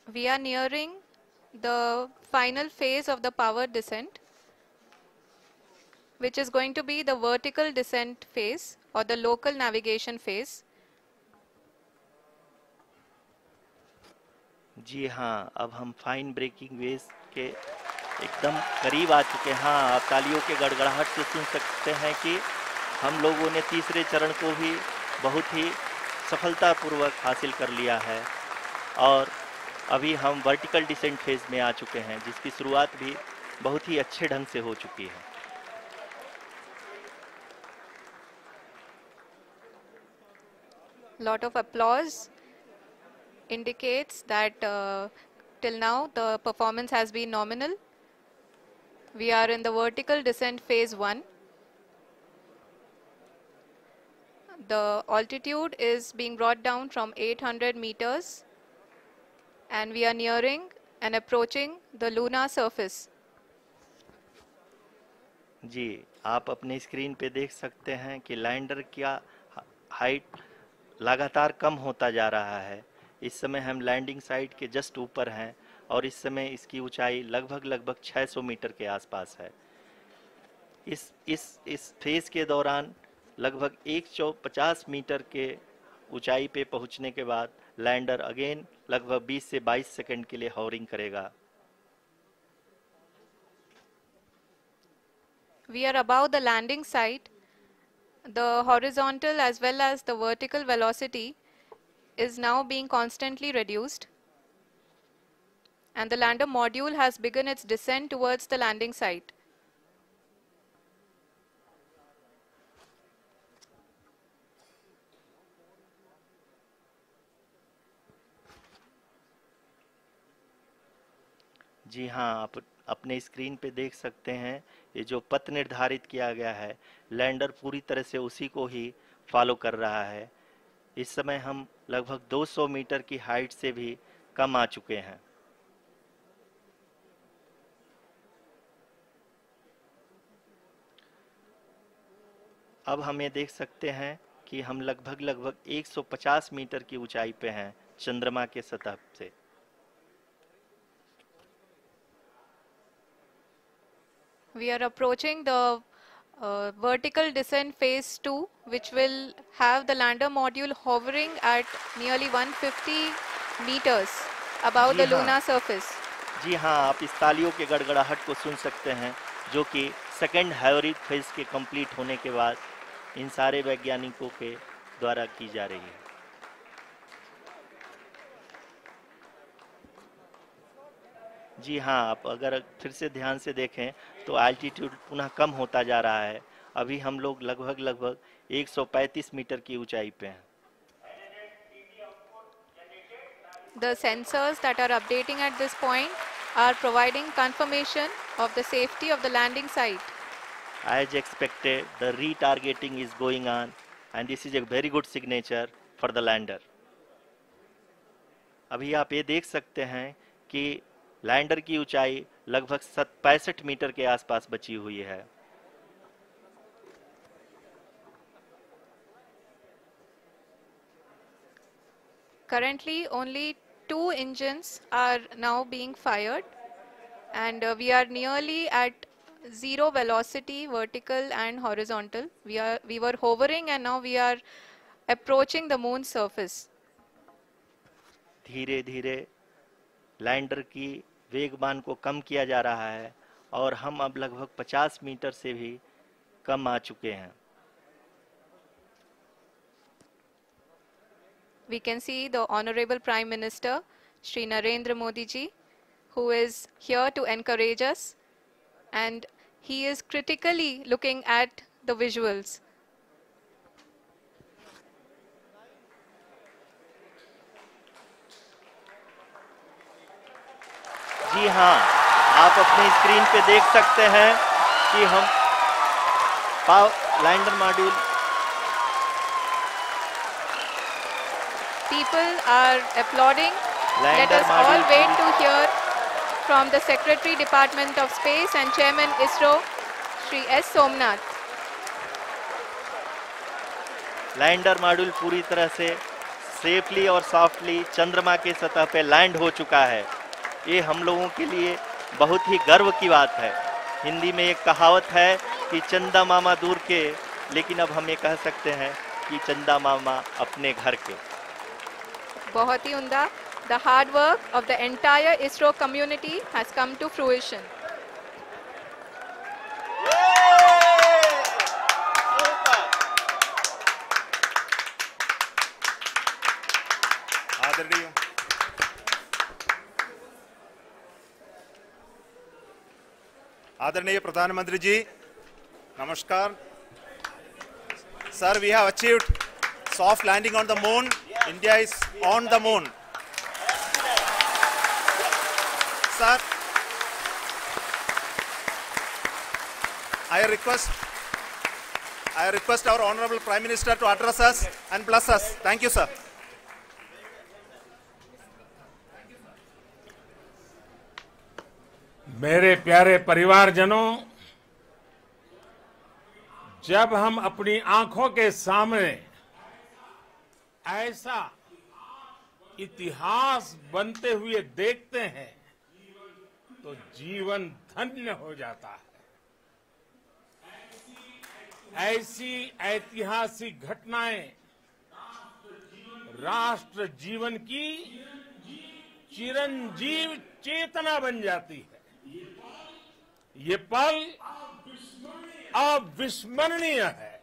We are nearing the final phase of the power descent, which is going to be the vertical descent phase or the local navigation phase. जी हाँ, अब हम फाइन ब्रेकिंग वेव के एकदम करीब आ चुके हैं। हाँ, आप तालियों के गड़गड़ाहट से सुन सकते हैं कि हम लोगों ने तीसरे चरण को भी बहुत ही सफलतापूर्वक हासिल कर लिया है, और अभी हम वर्टिकल डिसेंट फेज में आ चुके हैं, जिसकी शुरुआत भी बहुत ही अच्छे ढंग से हो चुकी है। Lot of applause indicates that till now the performance has been nominal. We are in the vertical descent phase 1. The altitude is being brought down from 800 meters, and we are nearing and approaching the lunar surface. जी, आप अपने screen पे देख सकते हैं कि lander का height लगातार कम होता जा रहा है। इस समय हम लैंडिंग साइट के जस्ट ऊपर हैं, और इस समय इसकी ऊंचाई लगभग 600 मीटर के आसपास है। इस फेज के दौरान लगभग 150 मीटर के ऊंचाई पे पहुंचने के बाद लैंडर अगेन लगभग 20 से 22 सेकंड के लिए हॉवरिंग करेगा। We are above the landing site. The horizontal as well as the vertical velocity is now being constantly reduced, and the lander module has begun its descent towards the landing site. जी हाँ, आप अपने screen पे देख सकते हैं, ये जो पथ निर्धारित किया गया है, लैंडर पूरी तरह से उसी को ही फॉलो कर रहा है। इस समय हम लगभग 200 मीटर की हाइट से भी कम आ चुके हैं। अब हम ये देख सकते हैं कि हम लगभग 150 मीटर की ऊंचाई पे हैं चंद्रमा के सतह से। We are approaching the vertical descent phase 2, which will have the lander module hovering at nearly 150 meters above ji the हाँ, lunar surface. जी हाँ, आप इस तालियों के गड़गड़ाहट को सुन सकते हैं, जो कि सेकेंड हाइब्रिड फेज के कंप्लीट होने के बाद इन सारे वैज्ञानिकों के द्वारा की जा रही है। जी हाँ, आप अगर फिर से ध्यान से देखें तो एल्टीट्यूड पुनः कम होता जा रहा है। अभी हम लोग लगभग 135 मीटर की ऊंचाई पे हैं। The sensors that are updating at this point are providing confirmation of the safety of the landing site. As expected, the retargeting is going on and this is a very good signature for the lander. अभी आप ये देख सकते हैं कि lander की ऊंचाई लगभग 65 मीटर के आसपास बची हुई है। Currently, only 2 engines are now being fired, and we are nearly at zero velocity, vertical and horizontal. We were hovering, and now we are approaching the moon's surface. धीरे धीरे लैंडर की वेगमान को कम किया जा रहा है और हम अब लगभग 50 मीटर से भी कम आ चुके हैं। We can see the Honorable Prime Minister, Shri Narendra Modi ji, who is here to encourage us, and he is critically looking at the visuals. जी हाँ, आप अपने स्क्रीन पे देख सकते हैं कि हम lander module People are applauding. Let lander us all module wait to hear from the Secretary, Department of Space and Chairman ISRO, Shri S. Somnath. Lander module पूरी तरह से सेफली और सॉफ्टली चंद्रमा के सतह पे लैंड हो चुका है। ये हम लोगों के लिए बहुत ही गर्व की बात है। हिंदी में एक कहावत है कि चंदा मामा दूर के, लेकिन अब हम ये कह सकते हैं कि चंदा मामा अपने घर के। बहुत ही उम्दा. The hard work of the entire ISRO community has come to fruition. आदरणीय प्रधानमंत्री जी, नमस्कार। Sir, we have achieved soft landing on the moon. India is on the moon. Sir, I request our Honorable Prime Minister to address us and bless us. Thank you, sir. मेरे प्यारे परिवारजनों, जब हम अपनी आंखों के सामने ऐसा इतिहास बनते हुए देखते हैं तो जीवन धन्य हो जाता है। ऐसी ऐतिहासिक घटनाएं राष्ट्र जीवन की चिरंजीव चेतना बन जाती है। ये पल अविस्मरणीय है।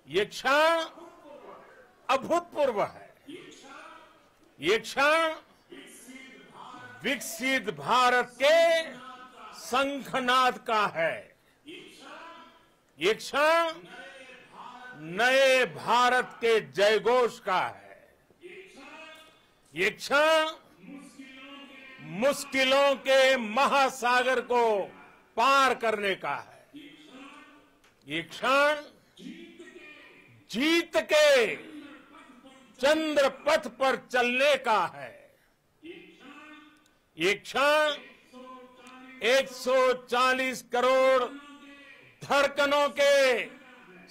ये क्षण अभूतपूर्व है। ये क्षण विकसित भारत के शंखनाद का है। ये क्षण नए भारत के जयघोष का है। ये क्षण मुश्किलों के महासागर को पार करने का है। ये क्षण जीत के चंद्र पथ पर चलने का है। ये क्षण 140 करोड़ धड़कनों के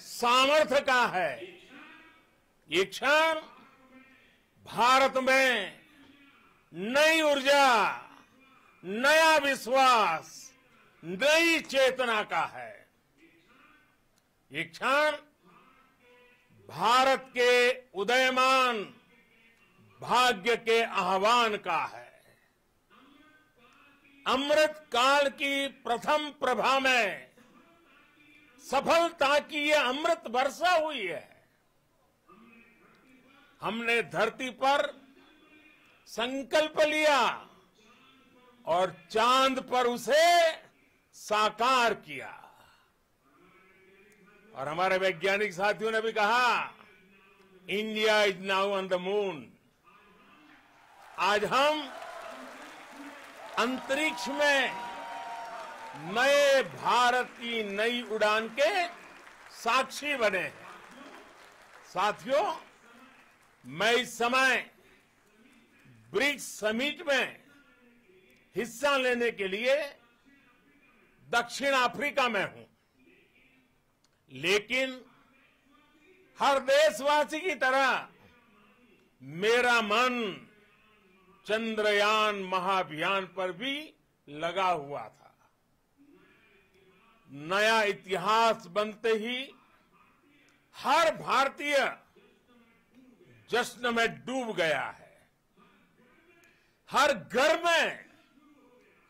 सामर्थ्य का है। ये क्षण भारत में नई ऊर्जा, नया विश्वास, नई चेतना का है। ये क्षण भारत के उदयमान भाग्य के आह्वान का है। अमृत काल की प्रथम प्रभा में सफलता की ये अमृत वर्षा हुई है। हमने धरती पर संकल्प लिया और चांद पर उसे साकार किया। और हमारे वैज्ञानिक साथियों ने भी कहा, India is now on the moon. आज हम अंतरिक्ष में नए भारत की नई उड़ान के साक्षी बने हैं। साथियों, मैं इस समय ब्रिक्स समिट में हिस्सा लेने के लिए दक्षिण अफ्रीका में हूं, लेकिन हर देशवासी की तरह मेरा मन चंद्रयान महाअभियान पर भी लगा हुआ था। नया इतिहास बनते ही हर भारतीय जश्न में डूब गया है। हर घर में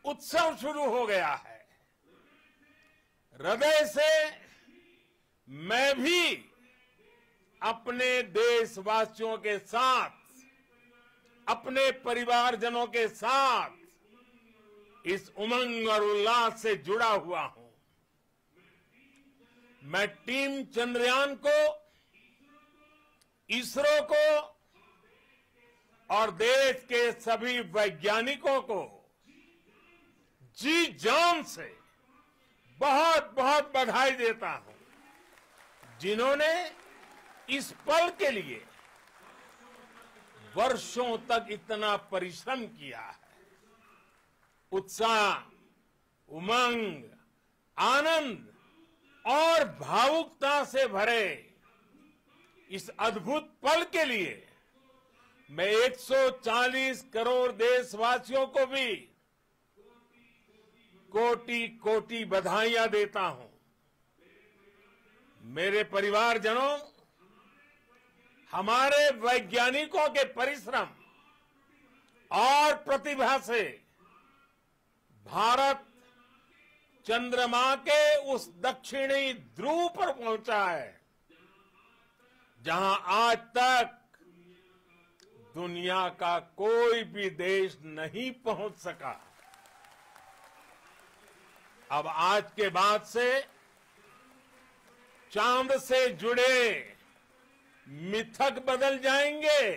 उत्सव शुरू हो गया है। हृदय से मैं भी अपने देशवासियों के साथ, अपने परिवारजनों के साथ इस उमंग और उल्लास से जुड़ा हुआ हूं। मैं टीम चंद्रयान को, इसरो को और देश के सभी वैज्ञानिकों को जी जान से बहुत बहुत बधाई देता हूं, जिन्होंने इस पल के लिए वर्षों तक इतना परिश्रम किया है। उत्साह, उमंग, आनंद और भावुकता से भरे इस अद्भुत पल के लिए मैं 140 करोड़ देशवासियों को भी कोटि कोटि बधाइयां देता हूं। मेरे परिवारजनों, हमारे वैज्ञानिकों के परिश्रम और प्रतिभा से भारत चंद्रमा के उस दक्षिणी ध्रुव पर पहुंचा है, जहां आज तक दुनिया का कोई भी देश नहीं पहुंच सका। अब आज के बाद से चांद से जुड़े मिथक बदल जाएंगे,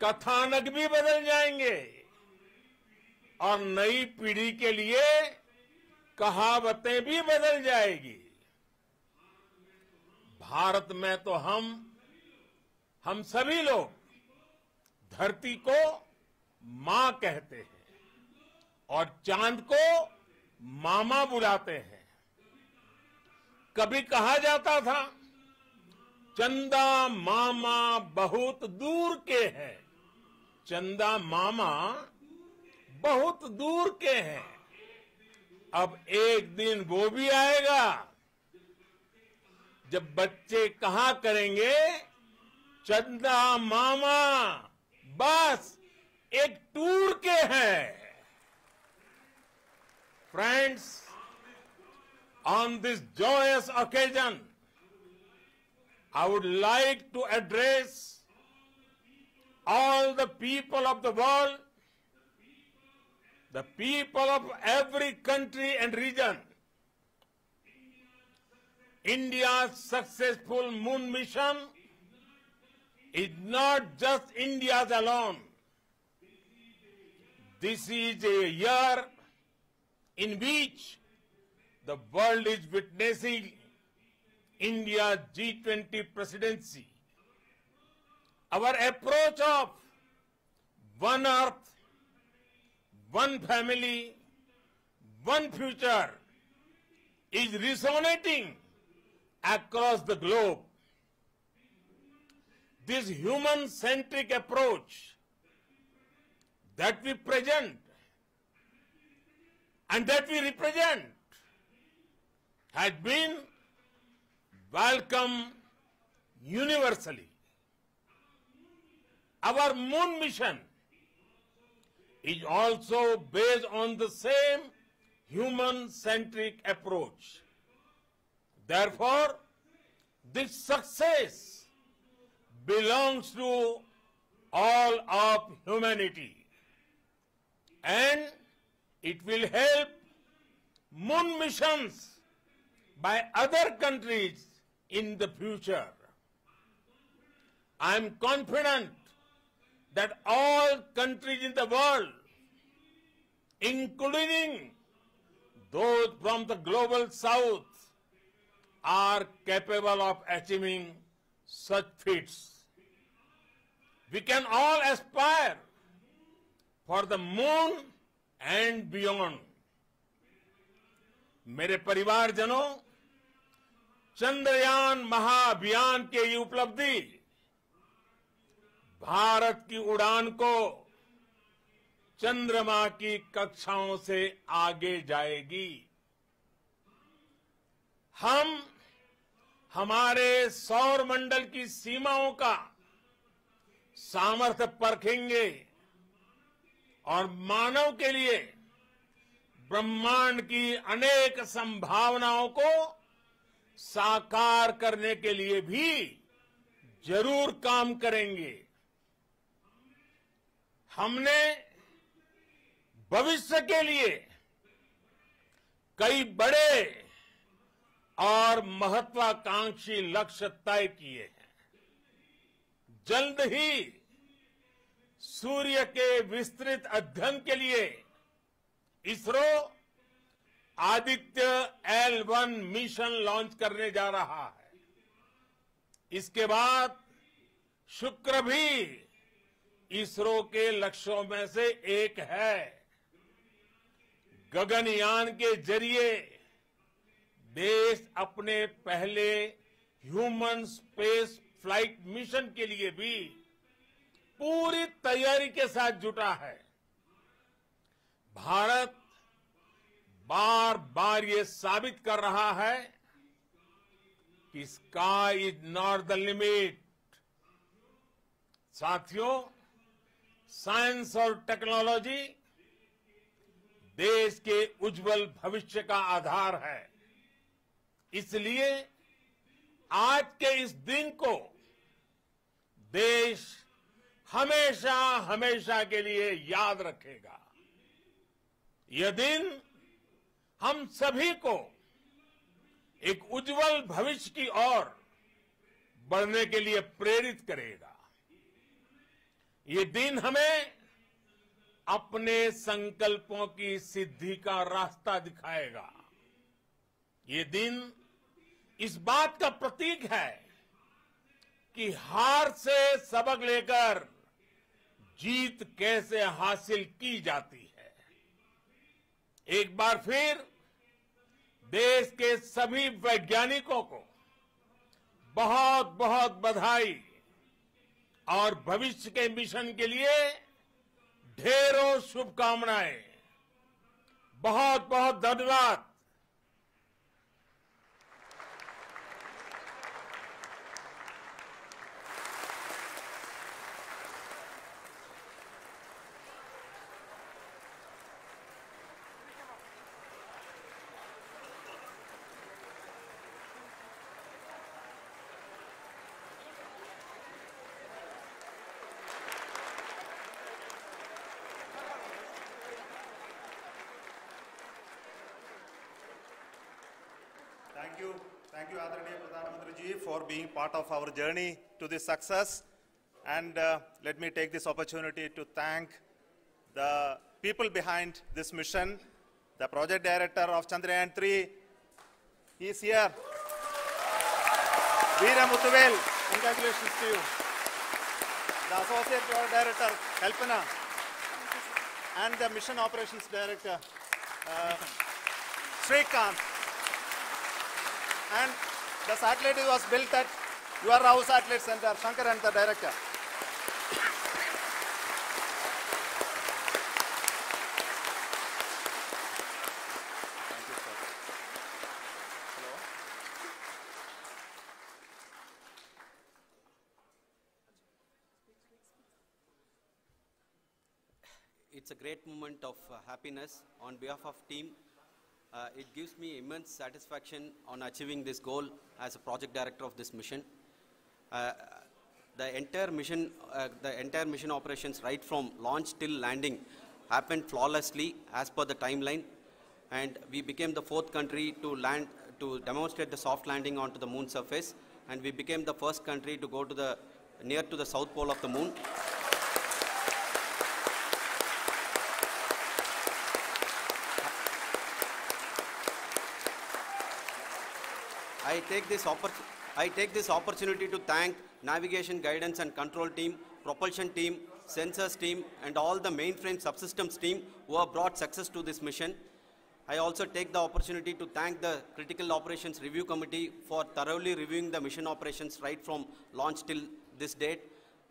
कथानक भी बदल जाएंगे और नई पीढ़ी के लिए कहावतें भी बदल जाएगी। भारत में तो हम सभी लोग धरती को मां कहते हैं और चांद को मामा बुलाते हैं। कभी कहा जाता था, चंदा मामा बहुत दूर के हैं। चंदा मामा बहुत दूर के हैं। अब एक दिन वो भी आएगा जब बच्चे कहा करेंगे, चंदा मामा बस एक टूर के हैं। Friends, on this joyous occasion, I would like to address all the people of the world, the people of every country and region. India's successful moon mission is not just India's alone. This is a year in which the world is witnessing India's G20 presidency. Our approach of one earth, one family, one future is resonating across the globe. This human-centric approach that we present and that we represent has been welcome universally. Our moon mission is also based on the same human-centric approach. Therefore, this success belongs to all of humanity, and it will help moon missions by other countries in the future. I am confident that all countries in the world, including those from the global south, are capable of achieving such feats. We can all aspire for the moon and beyond. मेरे परिवारजनों, चंद्रयान महाअभियान के ये उपलब्धि भारत की उड़ान को चंद्रमा की कक्षाओं से आगे जाएगी। हम हमारे सौर मंडल की सीमाओं का सामर्थ्य परखेंगे और मानव के लिए ब्रह्मांड की अनेक संभावनाओं को साकार करने के लिए भी जरूर काम करेंगे। हमने भविष्य के लिए कई बड़े और महत्वाकांक्षी लक्ष्य तय किए हैं। जल्द ही सूर्य के विस्तृत अध्ययन के लिए ISRO Aditya L1 mission launch करने जा रहा है। इसके बाद शुक्र भी इसरो के लक्ष्यों में से एक है। गगनयान के जरिए देश अपने पहले ह्यूमन स्पेस फ्लाइट मिशन के लिए भी पूरी तैयारी के साथ जुटा है। भारत बार बार ये साबित कर रहा है कि sky is not the limit. साथियों, साइंस और टेक्नोलॉजी देश के उज्जवल भविष्य का आधार है। इसलिए आज के इस दिन को देश हमेशा हमेशा के लिए याद रखेगा। यह दिन हम सभी को एक उज्जवल भविष्य की ओर बढ़ने के लिए प्रेरित करेगा। ये दिन हमें अपने संकल्पों की सिद्धि का रास्ता दिखाएगा। ये दिन इस बात का प्रतीक है कि हार से सबक लेकर जीत कैसे हासिल की जाती है। एक बार फिर देश के सभी वैज्ञानिकों को बहुत बहुत बधाई और भविष्य के मिशन के लिए ढेरों शुभकामनाएं। बहुत बहुत धन्यवाद। Thank you, Adaraniya Pradhan Mantri ji, for being part of our journey to this success. And let me take this opportunity to thank the people behind this mission. The project director of Chandrayaan-3, he is here. Veera Muthuvel, congratulations to you. The associate project director, Kalpana, and the mission operations director, Srikanth. And the satellite was built at UR Rao Satellite Center, Shankar and the director. Thank you, sir. Hello. it's a great moment of happiness on behalf of team. It gives me immense satisfaction on achieving this goal as a project director of this mission. The entire mission operations right from launch till landing happened flawlessly as per the timeline, and we became the 4th country to demonstrate the soft landing onto the moon surface, and we became the first country to go to near to the south pole of the moon. I take this opportunity to thank navigation, guidance and control team, propulsion team, sensors team and all the mainframe subsystems team who have brought success to this mission. I also take the opportunity to thank the Critical Operations Review Committee for thoroughly reviewing the mission operations right from launch till this date.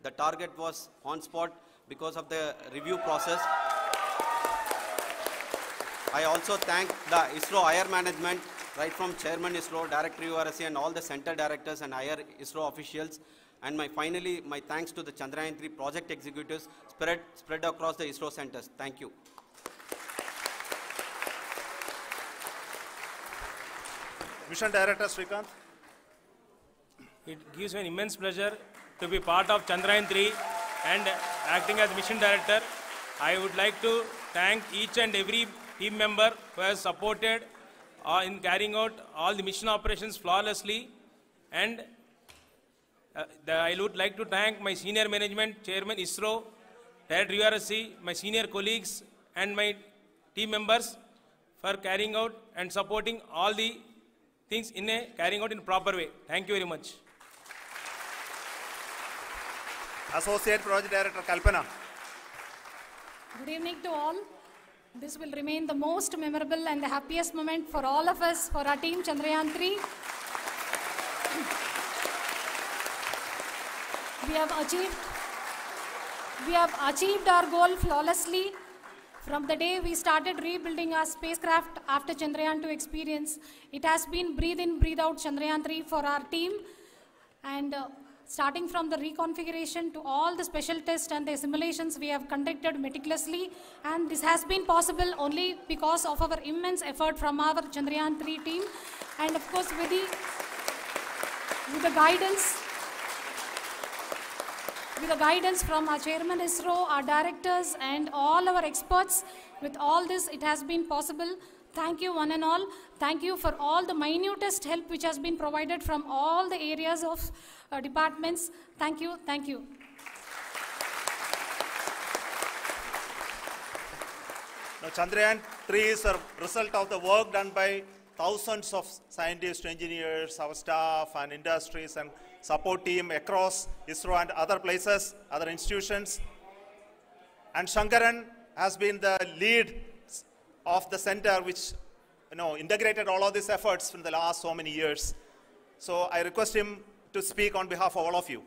The target was on spot because of the review process. I also thank the ISRO higher management, right from Chairman ISRO, Director URSC and all the center directors and higher ISRO officials. And finally, my thanks to the Chandrayaan-3 project executives spread across the ISRO centers. Thank you. Mission Director Srikanth. It gives me an immense pleasure to be part of Chandrayaan-3 and acting as Mission Director. I would like to thank each and every team member who has supported in carrying out all the mission operations flawlessly, and I would like to thank my senior management, Chairman ISRO, Director URSC, my senior colleagues and my team members for carrying out and supporting all the things carrying out in a proper way. Thank you very much. Associate Project Director Kalpana. Good evening to all. This will remain the most memorable and the happiest moment for all of us, for our team Chandrayaan-3. We have achieved our goal flawlessly. From the day we started rebuilding our spacecraft after Chandrayaan-2 experience, it has been breathe in, breathe out Chandrayaan-3 for our team. And starting from the reconfiguration to all the special tests and the simulations we have conducted meticulously, and this has been possible only because of our immense effort from our Chandrayaan-3 team, and of course with the guidance from our Chairman ISRO, our directors and all our experts. With all this, it has been possible. Thank you one and all. Thank you for all the minutest help which has been provided from all the areas of departments. Thank you. Thank you. Now, Chandrayaan-3 is a result of the work done by thousands of scientists, engineers, our staff and industries and support team across ISRO and other places, other institutions. And Shankaran has been the lead of the center which integrated all of these efforts in the last so many years. So I request him to speak on behalf of all of you.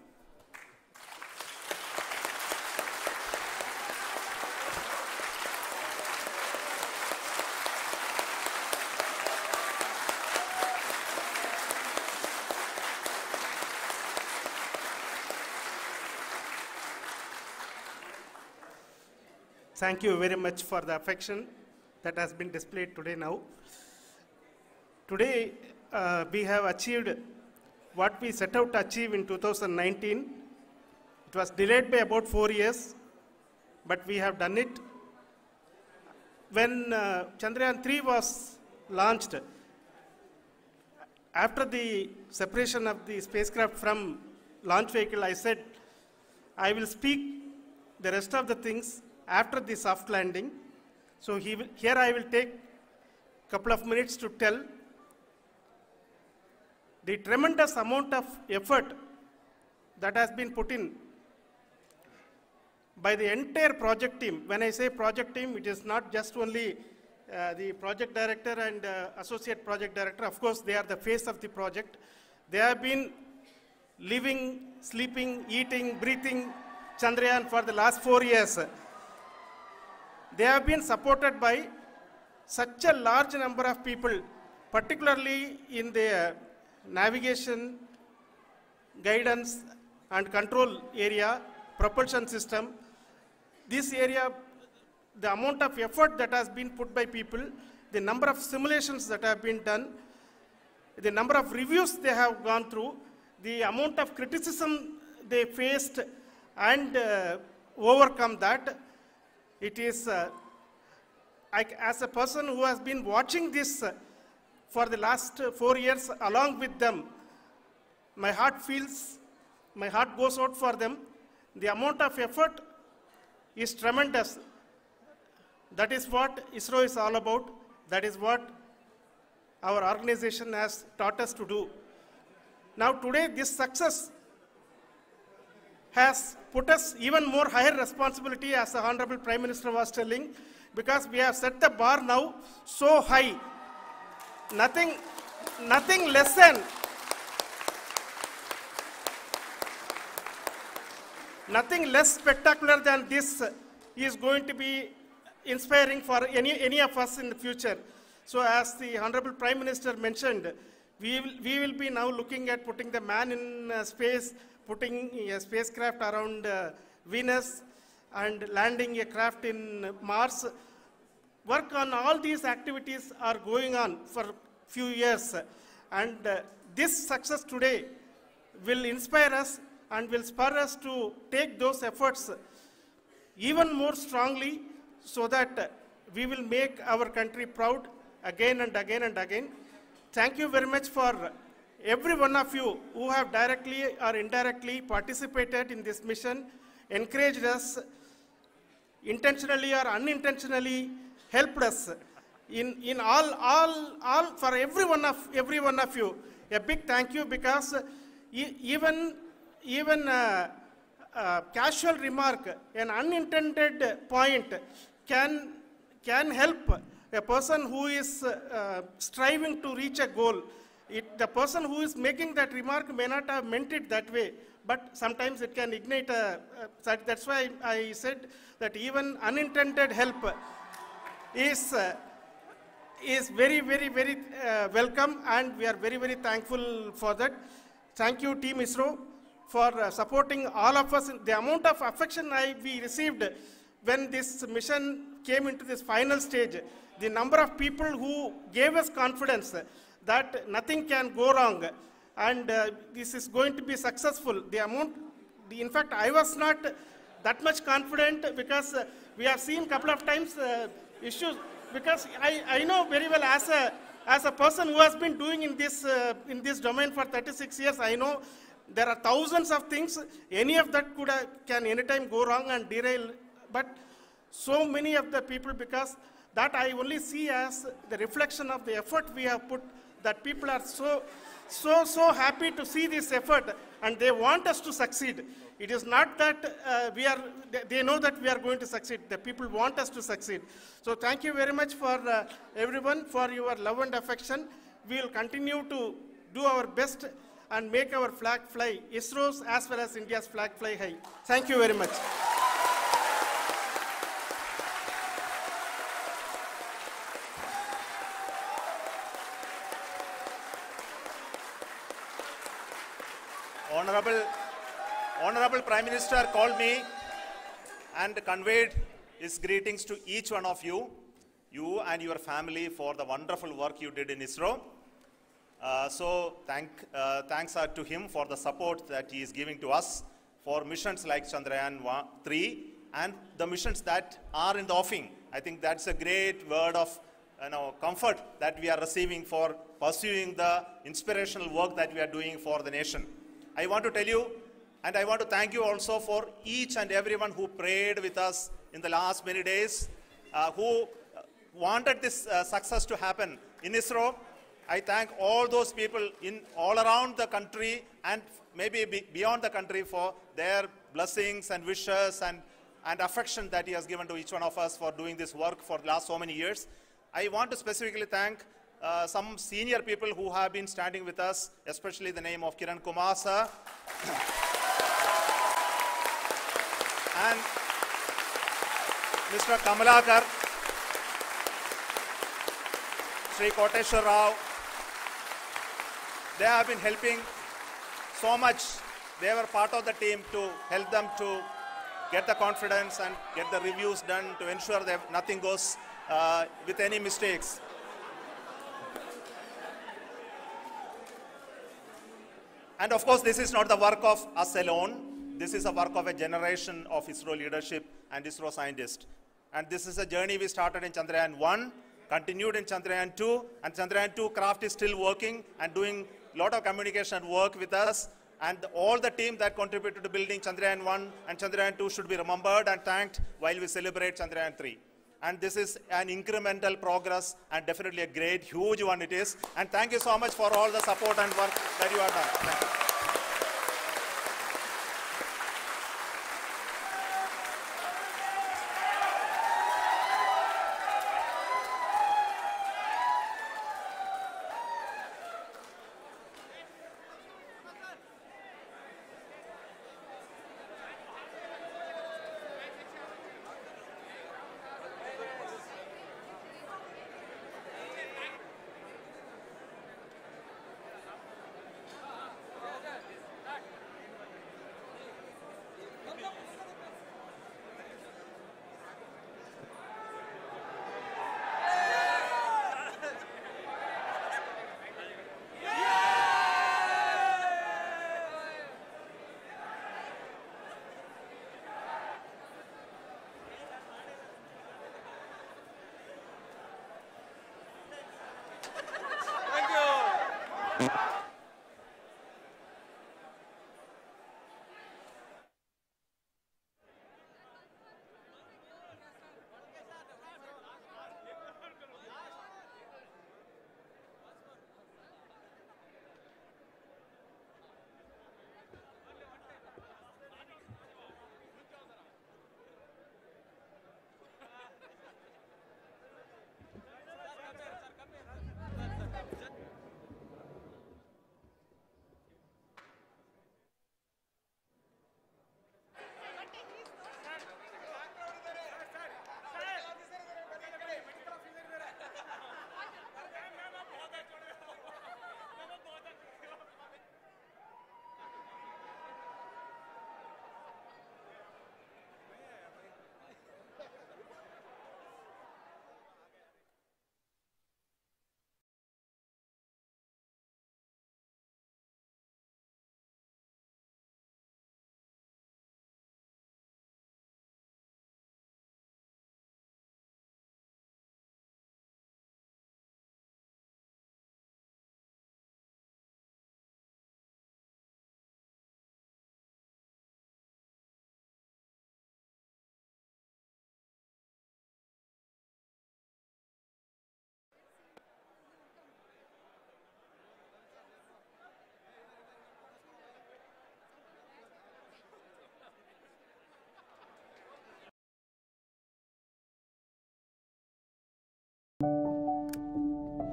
Thank you very much for the affection that has been displayed today now. Today, we have achieved what we set out to achieve in 2019. It was delayed by about 4 years, but we have done it. When Chandrayaan-3 was launched, after the separation of the spacecraft from launch vehicle, I said, I will speak the rest of the things after the soft landing. So here I will take a couple of minutes to tell the tremendous amount of effort that has been put in by the entire project team. When I say project team, it is not just only the project director and associate project director. Of course, they are the face of the project. They have been living, sleeping, eating, breathing Chandrayaan for the last 4 years. They have been supported by such a large number of people, particularly in the navigation, guidance and control area, propulsion system. This area the amount of effort that has been put by people, the number of simulations that have been done, the number of reviews they have gone through, the amount of criticism they faced and overcome that. It is, as a person who has been watching this for the last 4 years along with them, my heart goes out for them. The amount of effort is tremendous. That is what ISRO is all about. That is what our organization has taught us to do. Now today, this success has put us even more higher responsibility, as the Honorable Prime Minister was telling, because we have set the bar now so high. Nothing less spectacular than this is going to be inspiring for any of us in the future. So as the Honorable Prime Minister mentioned, we will be now looking at putting the man in space, putting a spacecraft around Venus and landing a craft in Mars. Work on all these activities are going on for few years, and this success today will inspire us and will spur us to take those efforts even more strongly, so that we will make our country proud again and again and again. Thank you very much for every one of you who have directly or indirectly participated in this mission, encouraged us, intentionally or unintentionally helped us in all for every one of you. A big thank you, because even casual remark, an unintended point can help a person who is striving to reach a goal. The person who is making that remark may not have meant it that way, but sometimes it can ignite that's why I said that even unintended help is very, very, very welcome, and we are very, very thankful for that. Thank you, Team ISRO, for supporting all of us. The amount of affection we received when this mission came into this final stage, the number of people who gave us confidence that nothing can go wrong and this is going to be successful. In fact, I was not that much confident, because we have seen a couple of times issues, because I know very well, as a person who has been doing in this domain for 36 years, I know there are thousands of things. Any of that can anytime go wrong and derail. But so many of the people, because that I only see as the reflection of the effort we have put, that people are so happy to see this effort, and they want us to succeed. It is not that they know that we are going to succeed. The people want us to succeed. So thank you very much for everyone, for your love and affection. We will continue to do our best and make our flag fly, ISRO's as well as India's flag fly high. Thank you very much. Honorable Prime Minister called me and conveyed his greetings to each one of you and your family, for the wonderful work you did in ISRO. So thanks are to him for the support that he is giving to us for missions like Chandrayaan 3 and the missions that are in the offing. I think that's a great word of comfort that we are receiving for pursuing the inspirational work that we are doing for the nation. I want to tell you, and I want to thank you also for each and everyone who prayed with us in the last many days, who wanted this success to happen in ISRO. I thank all those people all around the country and maybe beyond the country for their blessings and wishes and affection that he has given to each one of us for doing this work for the last so many years. I want to specifically thank some senior people who have been standing with us, especially the name of Kiran Kumar sir and Mr. Kamalakar, Sri Koteshwar Rao. They have been helping so much. They were part of the team to help them to get the confidence and get the reviews done to ensure that nothing goes with any mistakes. And of course, this is not the work of us alone. This is a work of a generation of ISRO leadership and ISRO scientists. And this is a journey we started in Chandrayaan 1, continued in Chandrayaan 2, and Chandrayaan 2 craft is still working and doing a lot of communication work with us. And all the team that contributed to building Chandrayaan 1 and Chandrayaan 2 should be remembered and thanked while we celebrate Chandrayaan 3. And this is an incremental progress and definitely a great, huge one it is. And thank you so much for all the support and work that you have done. Thank you.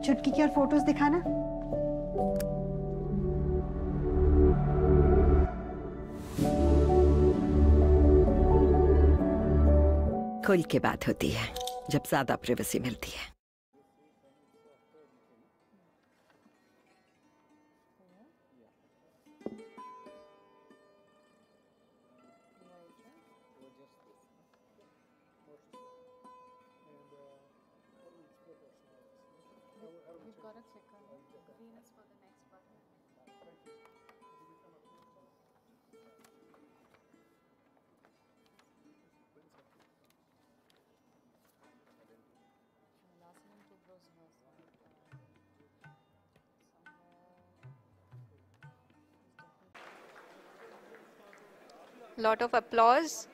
चुटकी की और photos दिखाना। खुल के बात होती है जब ज्यादा प्राइवेसी मिलती है। Lot of applause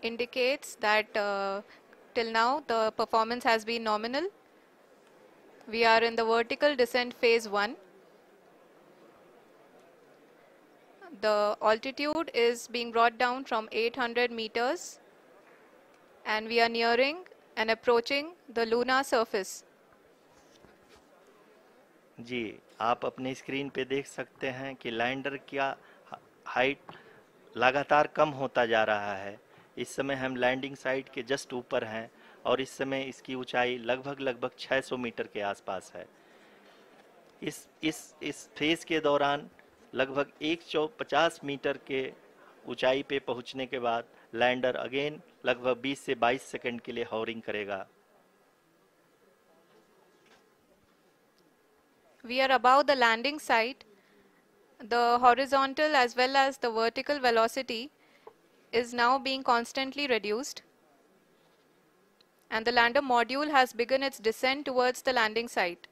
indicates that till now the performance has been nominal. We are in the vertical descent phase 1. The altitude is being brought down from 800 meters and we are nearing and approaching the lunar surface. जी, आप अपने screen पे देख सकते हैं कि lander का height लगातार कम होता जा रहा है। इस समय हम लैंडिंग साइट के जस्ट ऊपर हैं और इस समय इसकी ऊंचाई लगभग 600 मीटर के आसपास है। इस फेज के दौरान लगभग 150 मीटर के ऊंचाई पे पहुंचने के बाद लैंडर अगेन लगभग 20 से 22 सेकंड के लिए हॉवरिंग करेगा। We are above the landing site. The horizontal as well as the vertical velocity is now being constantly reduced. And the lander module has begun its descent towards the landing site.